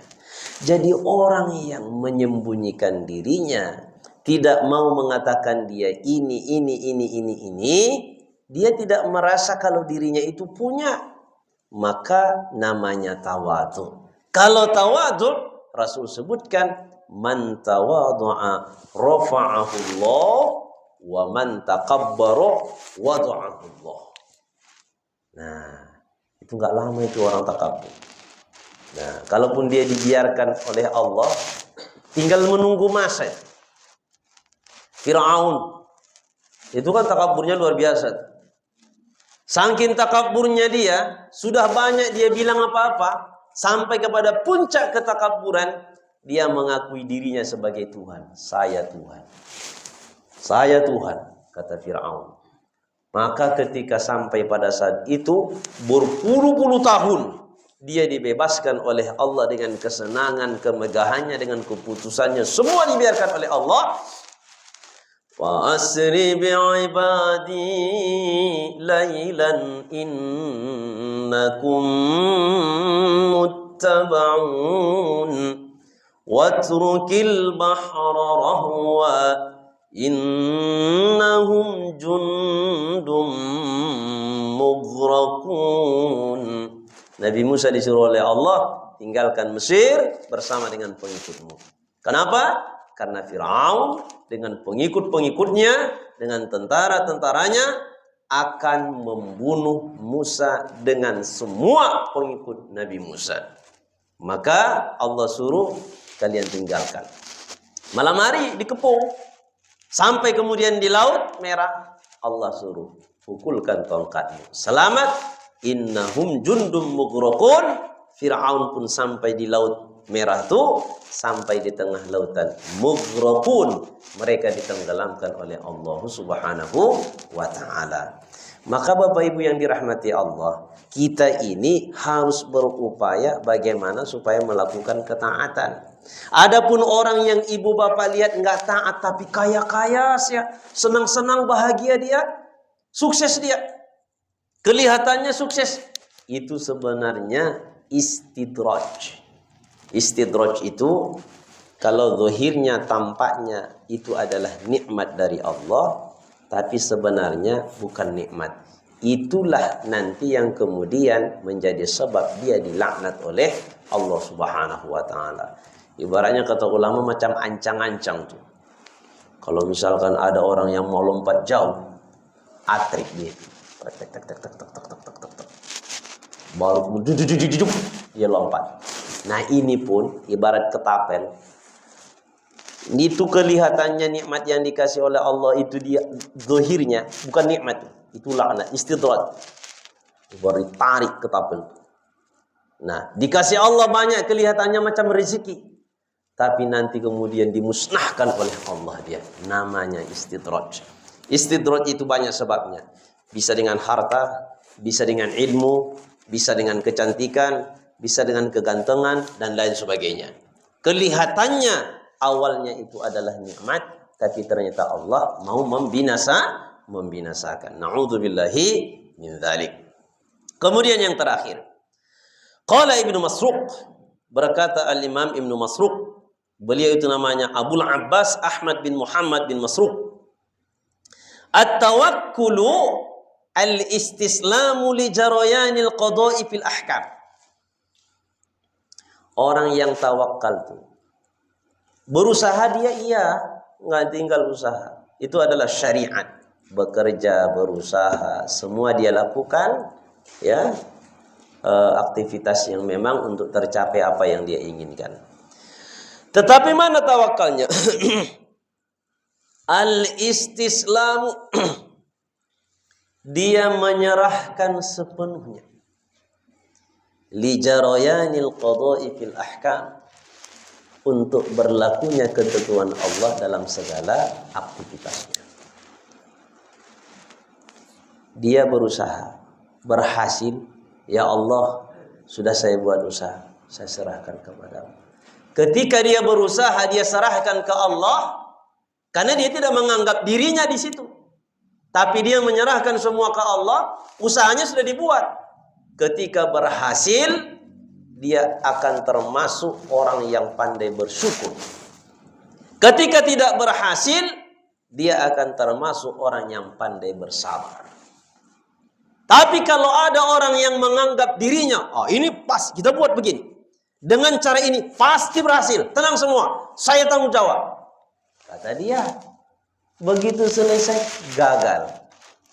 Jadi orang yang menyembunyikan dirinya, tidak mau mengatakan dia ini, dia tidak merasa kalau dirinya itu punya, maka namanya tawadhu. Kalau tawadhu, Rasul sebutkan, man tawadhu'a rafa'ahu Allah, wa man takabbara wada'ahu Allah. Nah, itu enggak lama itu orang takabur. Nah, kalaupun dia dibiarkan oleh Allah, tinggal menunggu masa. Fir'aun itu kan takaburnya luar biasa. Saking takaburnya dia, sudah banyak dia bilang apa-apa, sampai kepada puncak ketakaburan, dia mengakui dirinya sebagai Tuhan. Saya Tuhan. Saya Tuhan, kata Fir'aun. Maka ketika sampai pada saat itu, berpuluh-puluh tahun dia dibebaskan oleh Allah dengan kesenangan, kemegahannya, dengan keputusannya, semua dibiarkan oleh Allah. Wa asri bi'ibadi laylan innakum muttaba'un watrukil bahra rahwa innahum jundum mughraqun. Nabi Musa disuruh oleh Allah, tinggalkan Mesir bersama dengan pengikutmu. Kenapa? Karena Firaun dengan pengikut-pengikutnya, dengan tentara-tentaranya akan membunuh Musa dengan semua pengikut Nabi Musa. Maka Allah suruh kalian tinggalkan. Malam hari dikepung, sampai kemudian di Laut Merah, Allah suruh pukulkan tongkatmu. Selamat, innahum jundum mughraqun. Firaun pun sampai di Laut Merah itu, sampai di tengah lautan, mughraqun, mereka ditenggelamkan oleh Allah Subhanahu wa taala. Maka Bapak Ibu yang dirahmati Allah, kita ini harus berupaya bagaimana supaya melakukan ketaatan. Adapun orang yang ibu bapak lihat nggak taat tapi kaya-kaya ya, senang-senang, bahagia dia, sukses dia, kelihatannya sukses, itu sebenarnya istidraj. Istidraj itu kalau zahirnya, tampaknya itu adalah nikmat dari Allah, tapi sebenarnya bukan nikmat. Itulah nanti yang kemudian menjadi sebab dia dilaknat oleh Allah Subhanahu wa taala. Ibaratnya kata ulama macam ancang-ancang tuh. Kalau misalkan ada orang yang mau lompat jauh, atrik dia. Baru dia lompat. Nah ini pun ibarat ketapel. Itu kelihatannya nikmat yang dikasih oleh Allah, itu dia zahirnya bukan nikmat, itu laknat, istidraj. Baru tarik ketapel. Nah, dikasih Allah banyak, kelihatannya macam rezeki, tapi nanti kemudian dimusnahkan oleh Allah dia. Namanya istidraj. Istidraj itu banyak sebabnya. Bisa dengan harta, bisa dengan ilmu, bisa dengan kecantikan, bisa dengan kegantengan, dan lain sebagainya. Kelihatannya awalnya itu adalah nikmat, tapi ternyata Allah mau membinasakan. Na'udzubillahi min dzalik. Kemudian yang terakhir, qala Ibnu Masruq, berkata al-Imam Ibnu Masruq, beliau itu namanya Abul Abbas Ahmad bin Muhammad bin Masruq. At-tawakkulu al-istislamu li jarayanil qada'i fil ahkam. Orang yang tawakal itu berusaha, dia nggak tinggal usaha. Itu adalah syariat. Bekerja, berusaha, semua dia lakukan, ya, aktivitas yang memang untuk tercapai apa yang dia inginkan. Tetapi mana tawakalnya? Al-istislamu, dia menyerahkan sepenuhnya. Li jarayanil qada'i fil ahkam, untuk berlakunya ketentuan Allah dalam segala aktivitasnya. Dia berusaha, berhasil, ya Allah, sudah saya buat usaha, saya serahkan kepadamu. Ketika dia berusaha, dia serahkan ke Allah, karena dia tidak menganggap dirinya di situ, tapi dia menyerahkan semua ke Allah. Usahanya sudah dibuat. Ketika berhasil, dia akan termasuk orang yang pandai bersyukur. Ketika tidak berhasil, dia akan termasuk orang yang pandai bersabar. Tapi kalau ada orang yang menganggap dirinya, oh ini pas, kita buat begini, dengan cara ini pasti berhasil, tenang semua, saya tanggung jawab. Kata dia, begitu selesai gagal.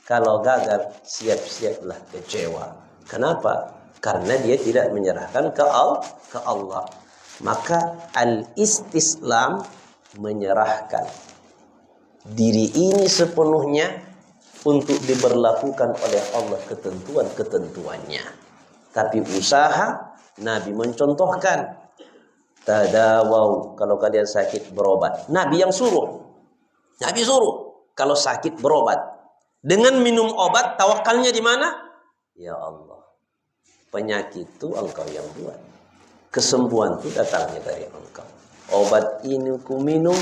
Kalau gagal, siap-siaplah kecewa. Kenapa? Karena dia tidak menyerahkan ke Allah. Maka al-istislam, menyerahkan diri ini sepenuhnya untuk diberlakukan oleh Allah ketentuan-ketentuannya. Tapi usaha, Nabi mencontohkan, tadawau, kalau kalian sakit berobat. Nabi yang suruh. Nabi suruh kalau sakit berobat. Dengan minum obat, tawakalnya di mana? Ya Allah, Penyakit itu engkau yang buat. Kesembuhan itu datangnya dari engkau. Obat ini ku minum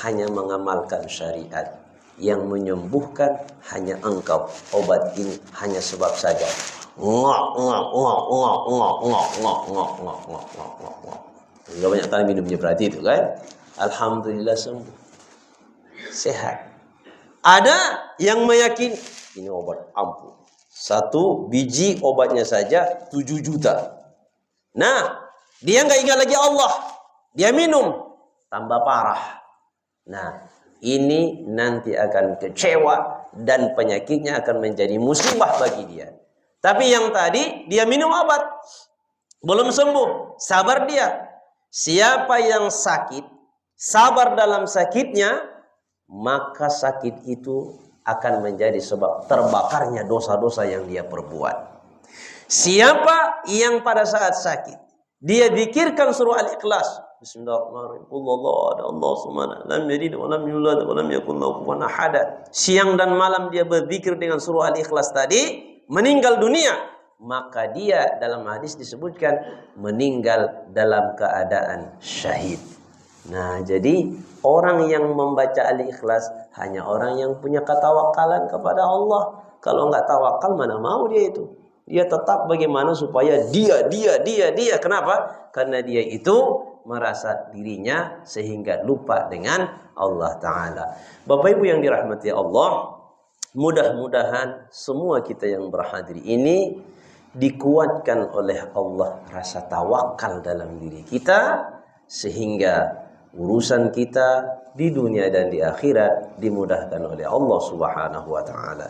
hanya mengamalkan syariat. Yang menyembuhkan hanya engkau. Obat ini hanya sebab saja. Ngok ngok ngok ngok ngok ngok ngok ngok ngok ngok ngok ngok ngok. Enggak banyak kali minumnya berarti itu kan. Alhamdulillah sembuh. Sehat. Ada yang meyakini ini obat ampuh. 1 biji obatnya saja 7 juta. Nah, dia nggak ingat lagi Allah. Dia minum tambah parah. Nah, ini nanti akan kecewa dan penyakitnya akan menjadi musibah bagi dia. Tapi yang tadi dia minum obat belum sembuh, sabar dia. Siapa yang sakit, sabar dalam sakitnya, maka sakit itu akan menjadi sebab terbakarnya dosa-dosa yang dia perbuat. Siapa yang pada saat sakit dia zikirkan surah Al-Ikhlas, Bismillahirrahmanirrahim. Allah subhanahu lam yalid wa lam yulad wa lam yakul lahu kufuwan ahad. Siang dan malam dia berzikir dengan surah Al-Ikhlas tadi, meninggal dunia, maka dia dalam hadis disebutkan meninggal dalam keadaan syahid. Nah, jadi orang yang membaca Al-Ikhlas hanya orang yang punya ketawakalan kepada Allah. Kalau enggak tawakal mana mau dia itu. Dia tetap bagaimana supaya dia. Kenapa? Karena dia itu merasa dirinya sehingga lupa dengan Allah Ta'ala. Bapak Ibu yang dirahmati Allah, mudah-mudahan semua kita yang berhadir ini dikuatkan oleh Allah rasa tawakal dalam diri kita, sehingga urusan kita di dunia dan di akhirat dimudahkan oleh Allah Subhanahu wa Ta'ala.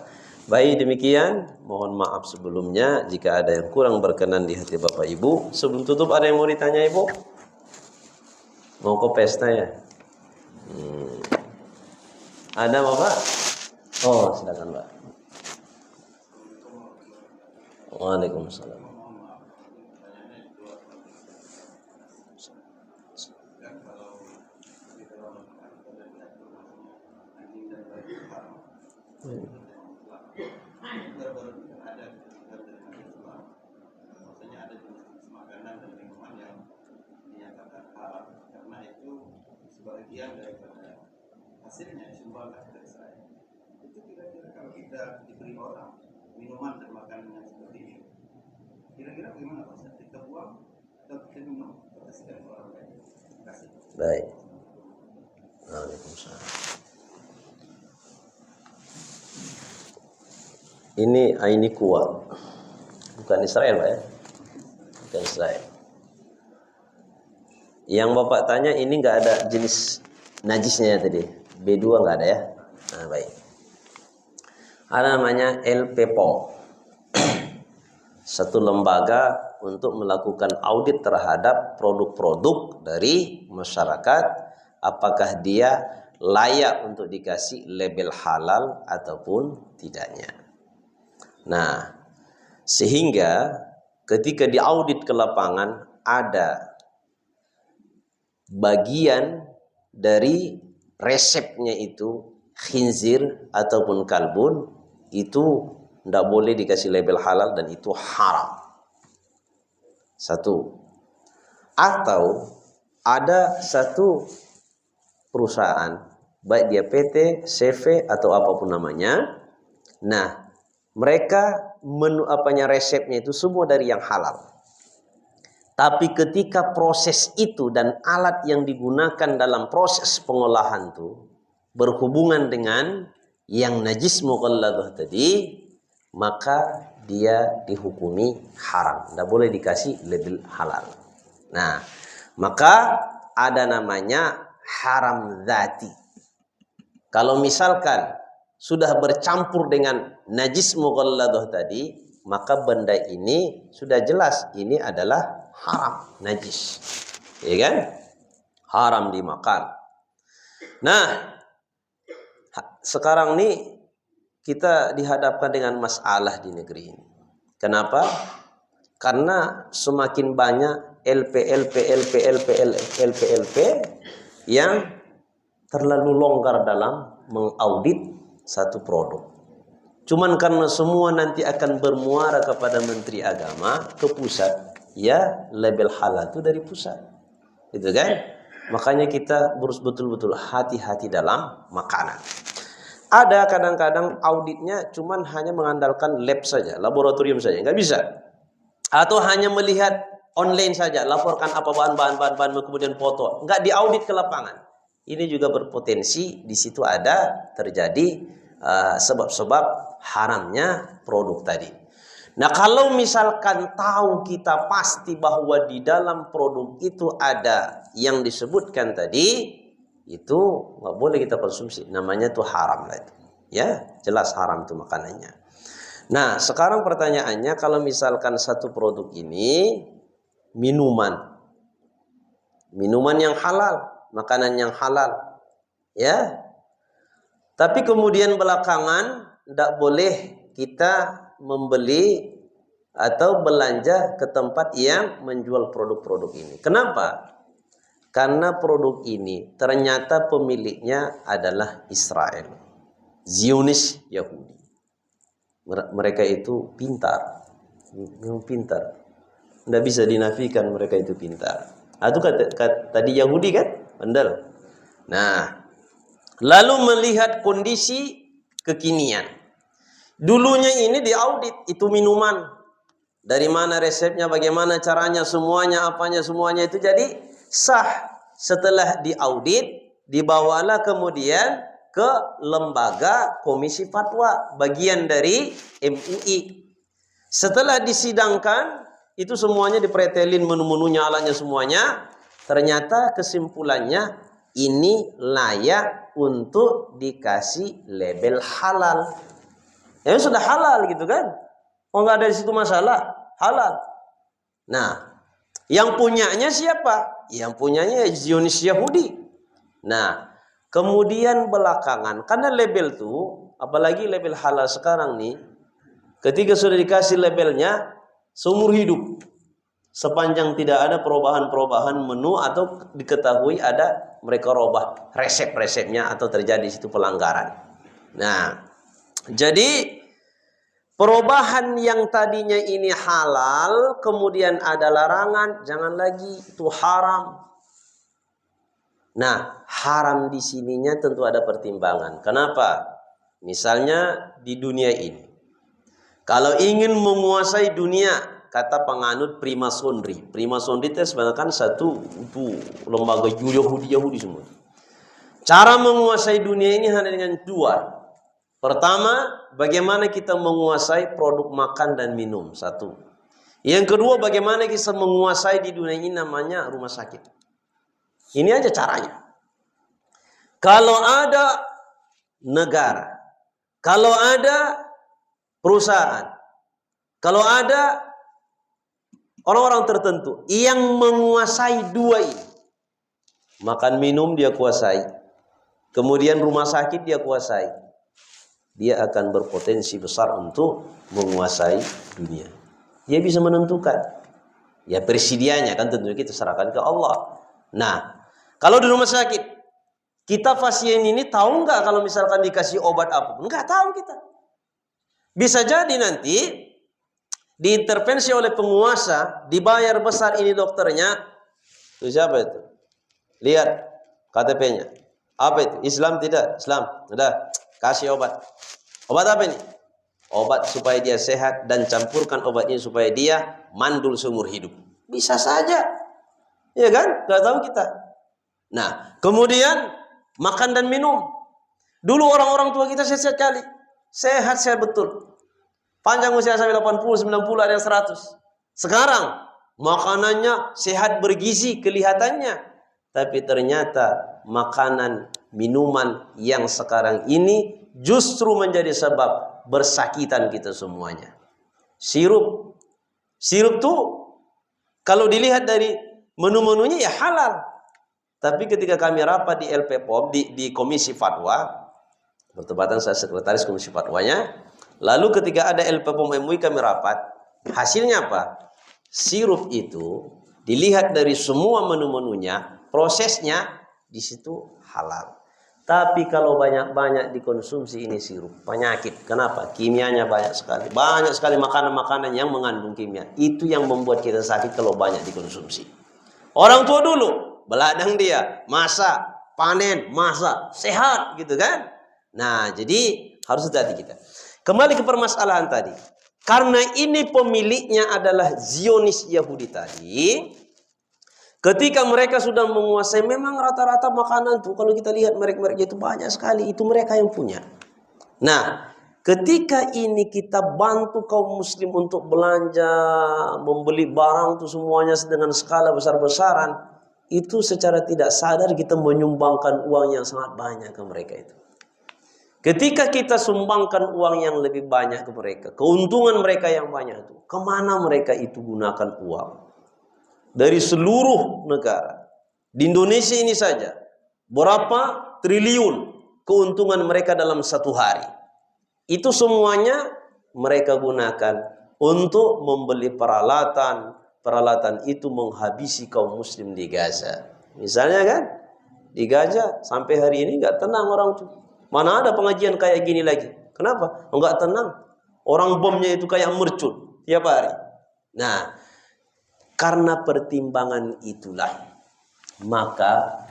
Baik, demikian, mohon maaf sebelumnya jika ada yang kurang berkenan di hati Bapak Ibu. Sebelum tutup, ada yang mau ditanya Ibu? Mau ke pesta ya? Ada Bapak? Oh, silakan Pak. Waalaikumsalam. Sebagian daripada hasilnya disumbangkan dari saya. Itu kira-kira kalau kita diberi orang minuman dan makanan yang seperti ini, kira-kira bagaimana Pak? Kita buang atau kita minum atau kasihkan ke orang lain? Terima kasih. Baik. Waalaikumsalam. Ini Aini Kuwa, bukan Israel Pak ya? Bukan Israel. Yang Bapak tanya ini nggak ada jenis najisnya ya tadi. B2 nggak ada ya. Nah, baik. Ada namanya LPPOM. Satu lembaga untuk melakukan audit terhadap produk-produk dari masyarakat, apakah dia layak untuk dikasih label halal ataupun tidaknya. Nah, sehingga ketika diaudit ke lapangan ada bagian dari resepnya itu khinzir ataupun kalbun, itu tidak boleh dikasih label halal dan itu haram. Satu. Atau ada satu perusahaan, baik dia PT, CV atau apapun namanya. Nah, mereka resepnya itu semua dari yang halal. Tapi ketika proses itu dan alat yang digunakan dalam proses pengolahan itu berhubungan dengan yang najis mughalladah tadi, maka dia dihukumi haram. Tidak boleh dikasih label halal. Nah, maka ada namanya haram dzati. Kalau misalkan sudah bercampur dengan najis mughalladah tadi, maka benda ini sudah jelas ini adalah haram, najis. Ya kan? Haram dimakan. Nah, sekarang ini kita dihadapkan dengan masalah di negeri ini. Kenapa? Karena semakin banyak LP yang terlalu longgar dalam mengaudit satu produk. Cuman karena semua nanti akan bermuara kepada Menteri Agama ke pusat, ya label halal itu dari pusat, gitu kan? Makanya kita harus betul-betul hati-hati dalam makanan. Ada kadang-kadang auditnya cuman hanya mengandalkan lab saja, laboratorium saja, nggak bisa. Atau hanya melihat online saja, laporkan apa bahan-bahan kemudian foto, nggak diaudit ke lapangan. Ini juga berpotensi di situ ada terjadi sebab-sebab haramnya produk tadi. Nah, kalau misalkan tahu kita pasti bahwa di dalam produk itu ada yang disebutkan tadi, itu nggak boleh kita konsumsi. Namanya itu haram lah itu. Ya, jelas haram itu makanannya. Nah, sekarang pertanyaannya, kalau misalkan satu produk ini minuman yang halal, makanan yang halal, ya. Tapi kemudian belakangan tidak boleh kita membeli atau belanja ke tempat yang menjual produk-produk ini. Kenapa? Karena produk ini ternyata pemiliknya adalah Israel, Zionis Yahudi. Mereka itu pintar, memang pintar. Tidak bisa dinafikan mereka itu pintar. Itu tadi Yahudi kan, bandel. Nah, lalu melihat kondisi kekinian. Dulunya ini diaudit, itu minuman. Dari mana resepnya, bagaimana caranya, semuanya, apanya, semuanya itu jadi sah. Setelah diaudit, dibawalah kemudian ke lembaga komisi fatwa, bagian dari MUI. Setelah disidangkan, itu semuanya dipretelin, menu-menunya, alanya semuanya. Ternyata kesimpulannya, ini layak untuk dikasih label halal. Ya sudah halal gitu kan? Oh, nggak ada di situ masalah, halal. Nah, yang punyanya siapa? Yang punyanya Zionis Yahudi. Nah, kemudian belakangan, karena label tuh, apalagi label halal sekarang nih, ketika sudah dikasih labelnya seumur hidup, sepanjang tidak ada perubahan-perubahan menu atau diketahui ada mereka robah resep-resepnya atau terjadi di situ pelanggaran. Nah, jadi perubahan yang tadinya ini halal kemudian ada larangan, jangan lagi, itu haram. Nah, haram di sininya tentu ada pertimbangan. Kenapa? Misalnya di dunia ini, kalau ingin menguasai dunia, kata penganut Primasonri. Primasonri itu sebenarnya satu lembaga Yahudi semua. Cara menguasai dunia ini hanya dengan dua. Pertama, bagaimana kita menguasai produk makan dan minum, satu. Yang kedua, bagaimana kita menguasai di dunia ini namanya rumah sakit. Ini aja caranya. Kalau ada negara, kalau ada perusahaan, kalau ada orang-orang tertentu yang menguasai dua ini, makan minum dia kuasai, kemudian rumah sakit dia kuasai, dia akan berpotensi besar untuk menguasai dunia. Dia bisa menentukan. Ya presidianya kan tentu kita serahkan ke Allah. Nah, kalau di rumah sakit, kita pasien ini tahu nggak kalau misalkan dikasih obat apapun? Nggak tahu kita. Bisa jadi nanti diintervensi oleh penguasa, dibayar besar ini dokternya. Itu siapa itu? Lihat KTP-nya. Apa itu? Islam tidak? Islam. Udah, kasih obat. Obat apa ini? Obat supaya dia sehat dan campurkan obatnya supaya dia mandul seumur hidup. Bisa saja. Ya kan? Gak tahu kita. Nah, kemudian makan dan minum. Dulu orang-orang tua kita sehat sekali. Sehat betul. Panjang usia sampai 80, 90, ada yang 100. Sekarang makanannya sehat bergizi kelihatannya. Tapi ternyata makanan, minuman yang sekarang ini justru menjadi sebab bersakitan kita semuanya. Sirup tuh kalau dilihat dari menu-menunya ya halal. Tapi ketika kami rapat di LPPOM, di Komisi Fatwa, bertepatan saya sekretaris Komisi Fatwanya, lalu ketika ada LPPOM MUI kami rapat, hasilnya apa? Sirup itu dilihat dari semua menu-menunya, prosesnya di situ halal. Tapi kalau banyak-banyak dikonsumsi ini sirup, penyakit. Kenapa? Kimianya banyak sekali. Banyak sekali makanan-makanan yang mengandung kimia. Itu yang membuat kita sakit kalau banyak dikonsumsi. Orang tua dulu, beladang dia, masak, panen, masak, sehat gitu kan. Nah, jadi harus hati-hati kita. Kembali ke permasalahan tadi. Karena ini pemiliknya adalah Zionis Yahudi tadi. Ketika mereka sudah menguasai, memang rata-rata makanan tuh kalau kita lihat merek-mereknya itu banyak sekali, itu mereka yang punya. Nah, ketika ini kita bantu kaum muslim untuk belanja, membeli barang tuh semuanya dengan skala besar-besaran, itu secara tidak sadar kita menyumbangkan uang yang sangat banyak ke mereka itu. Ketika kita sumbangkan uang yang lebih banyak ke mereka, keuntungan mereka yang banyak itu, kemana mereka itu gunakan uang? Dari seluruh negara. Di Indonesia ini saja, berapa triliun keuntungan mereka dalam satu hari. Itu semuanya mereka gunakan untuk membeli peralatan. Peralatan itu menghabisi kaum muslim di Gaza. Misalnya kan, di Gaza sampai hari ini nggak tenang orang tuh. Mana ada pengajian kayak gini lagi? Kenapa? Enggak tenang. Orang bomnya itu kayak mercun tiap hari. Nah, karena pertimbangan itulah, maka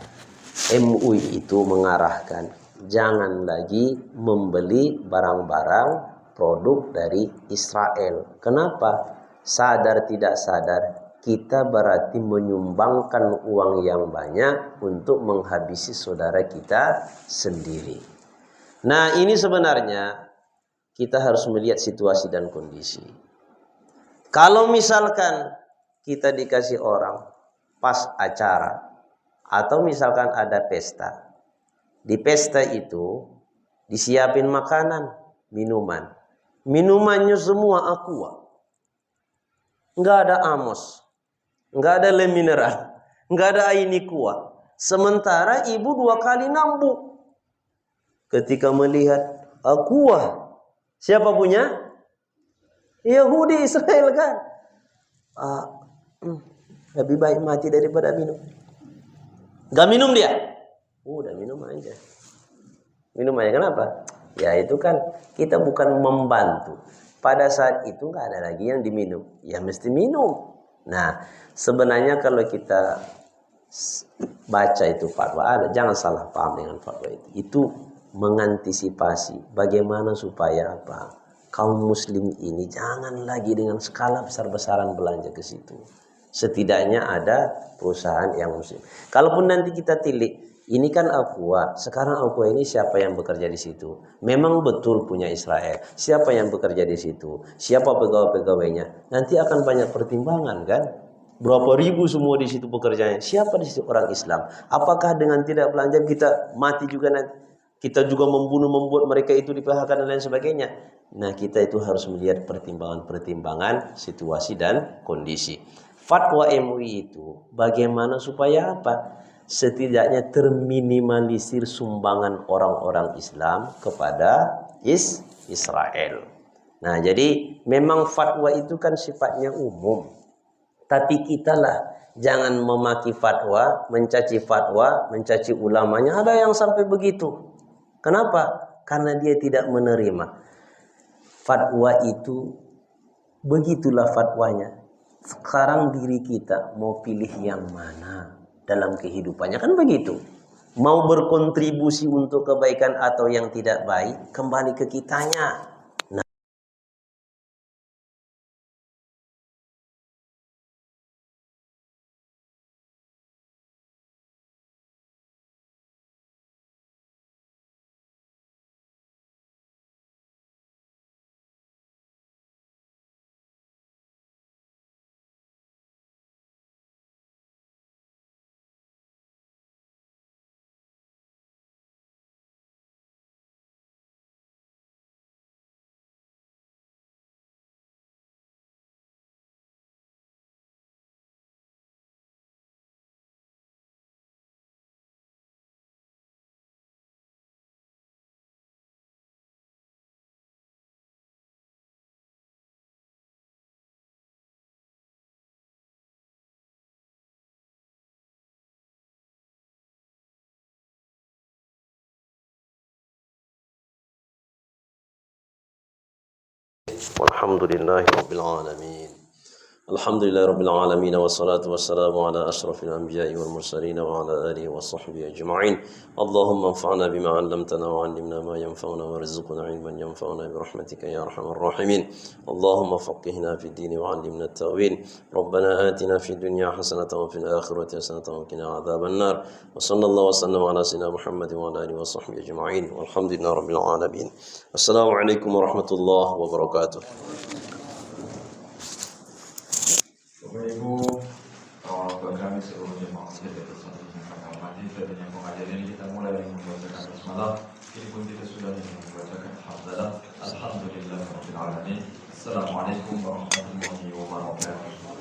MUI itu mengarahkan jangan lagi membeli barang-barang produk dari Israel. Kenapa? Sadar tidak sadar, kita berarti menyumbangkan uang yang banyak untuk menghabisi saudara kita sendiri. Nah, ini sebenarnya kita harus melihat situasi dan kondisi. Kalau misalkan kita dikasih orang pas acara atau misalkan ada pesta. Di pesta itu disiapin makanan, minuman. Minumannya semua aqua. Enggak ada Amos. Enggak ada Le Mineral. Enggak ada Ainikua. Sementara ibu 2 kali nambung. Ketika melihat aqua, siapa punya? Yahudi Israel kan. Lebih baik mati daripada minum. Gak minum dia. Udah minum aja. Minum aja, kenapa? Ya itu kan kita bukan membantu. Pada saat itu gak ada lagi yang diminum. Ya mesti minum. Nah, sebenarnya kalau kita baca itu fatwa, jangan salah paham dengan fatwa itu. Itu mengantisipasi bagaimana supaya apa? Kaum muslim ini jangan lagi dengan skala besar-besaran belanja ke situ. Setidaknya ada perusahaan yang muslim. Kalaupun nanti kita tilik, ini kan Aqua. Sekarang Aqua ini siapa yang bekerja di situ? Memang betul punya Israel. Siapa yang bekerja di situ? Siapa pegawai-pegawainya? Nanti akan banyak pertimbangan kan? Berapa ribu semua di situ pekerjaannya? Siapa di situ orang Islam? Apakah dengan tidak belanja kita mati juga nanti? Kita juga membuat mereka itu di PHK dan lain sebagainya. Nah, kita itu harus melihat pertimbangan situasi dan kondisi. Fatwa MUI itu bagaimana supaya apa? Setidaknya terminimalisir sumbangan orang-orang Islam kepada Israel. Nah, jadi memang fatwa itu kan sifatnya umum. Tapi kitalah jangan memaki fatwa, mencaci ulamanya. Ada yang sampai begitu. Kenapa? Karena dia tidak menerima. Fatwa itu begitulah fatwanya. Sekarang diri kita mau pilih yang mana dalam kehidupannya, kan begitu. Mau berkontribusi untuk kebaikan atau yang tidak baik, kembali ke kitanya. walhamdulillahi rabbil alamin. Alhamdulillahi rabbil alamin wassalatu wassalamu ala asyrafil anbiya'i wal mursalin wa ala alihi wa sahbihi ajma'in. Allahumma anfa'na bima 'allamtana wa 'allimna ma yanfa'una warzuqna 'ilman yanfa'una bi rahmatika ya arhamar rahimin. Allahumma faqihna fid din wa 'allimna at-ta'wil. Rabbana atina fid dunya hasanatan wa fil akhirati hasanatan wa qina adzaban nar. Wa sallallahu wa sallama ala sayyidina Muhammad wa ala alihi wa sahbihi ajma'in. Walhamdulillahi rabbil alamin. Assalamualaikum warahmatullahi wabarakatuh. Bapak Ibu, orang tua kami seluruh jemaah masjid dan bersama dengan majlis dan yang pengajian ini kita mulai dengan membacakan basmalah. Ini pun kita sudah dengan membacakan hamdalah. Alhamdulillahirabbil alamin. Assalamualaikum warahmatullahi wabarakatuh.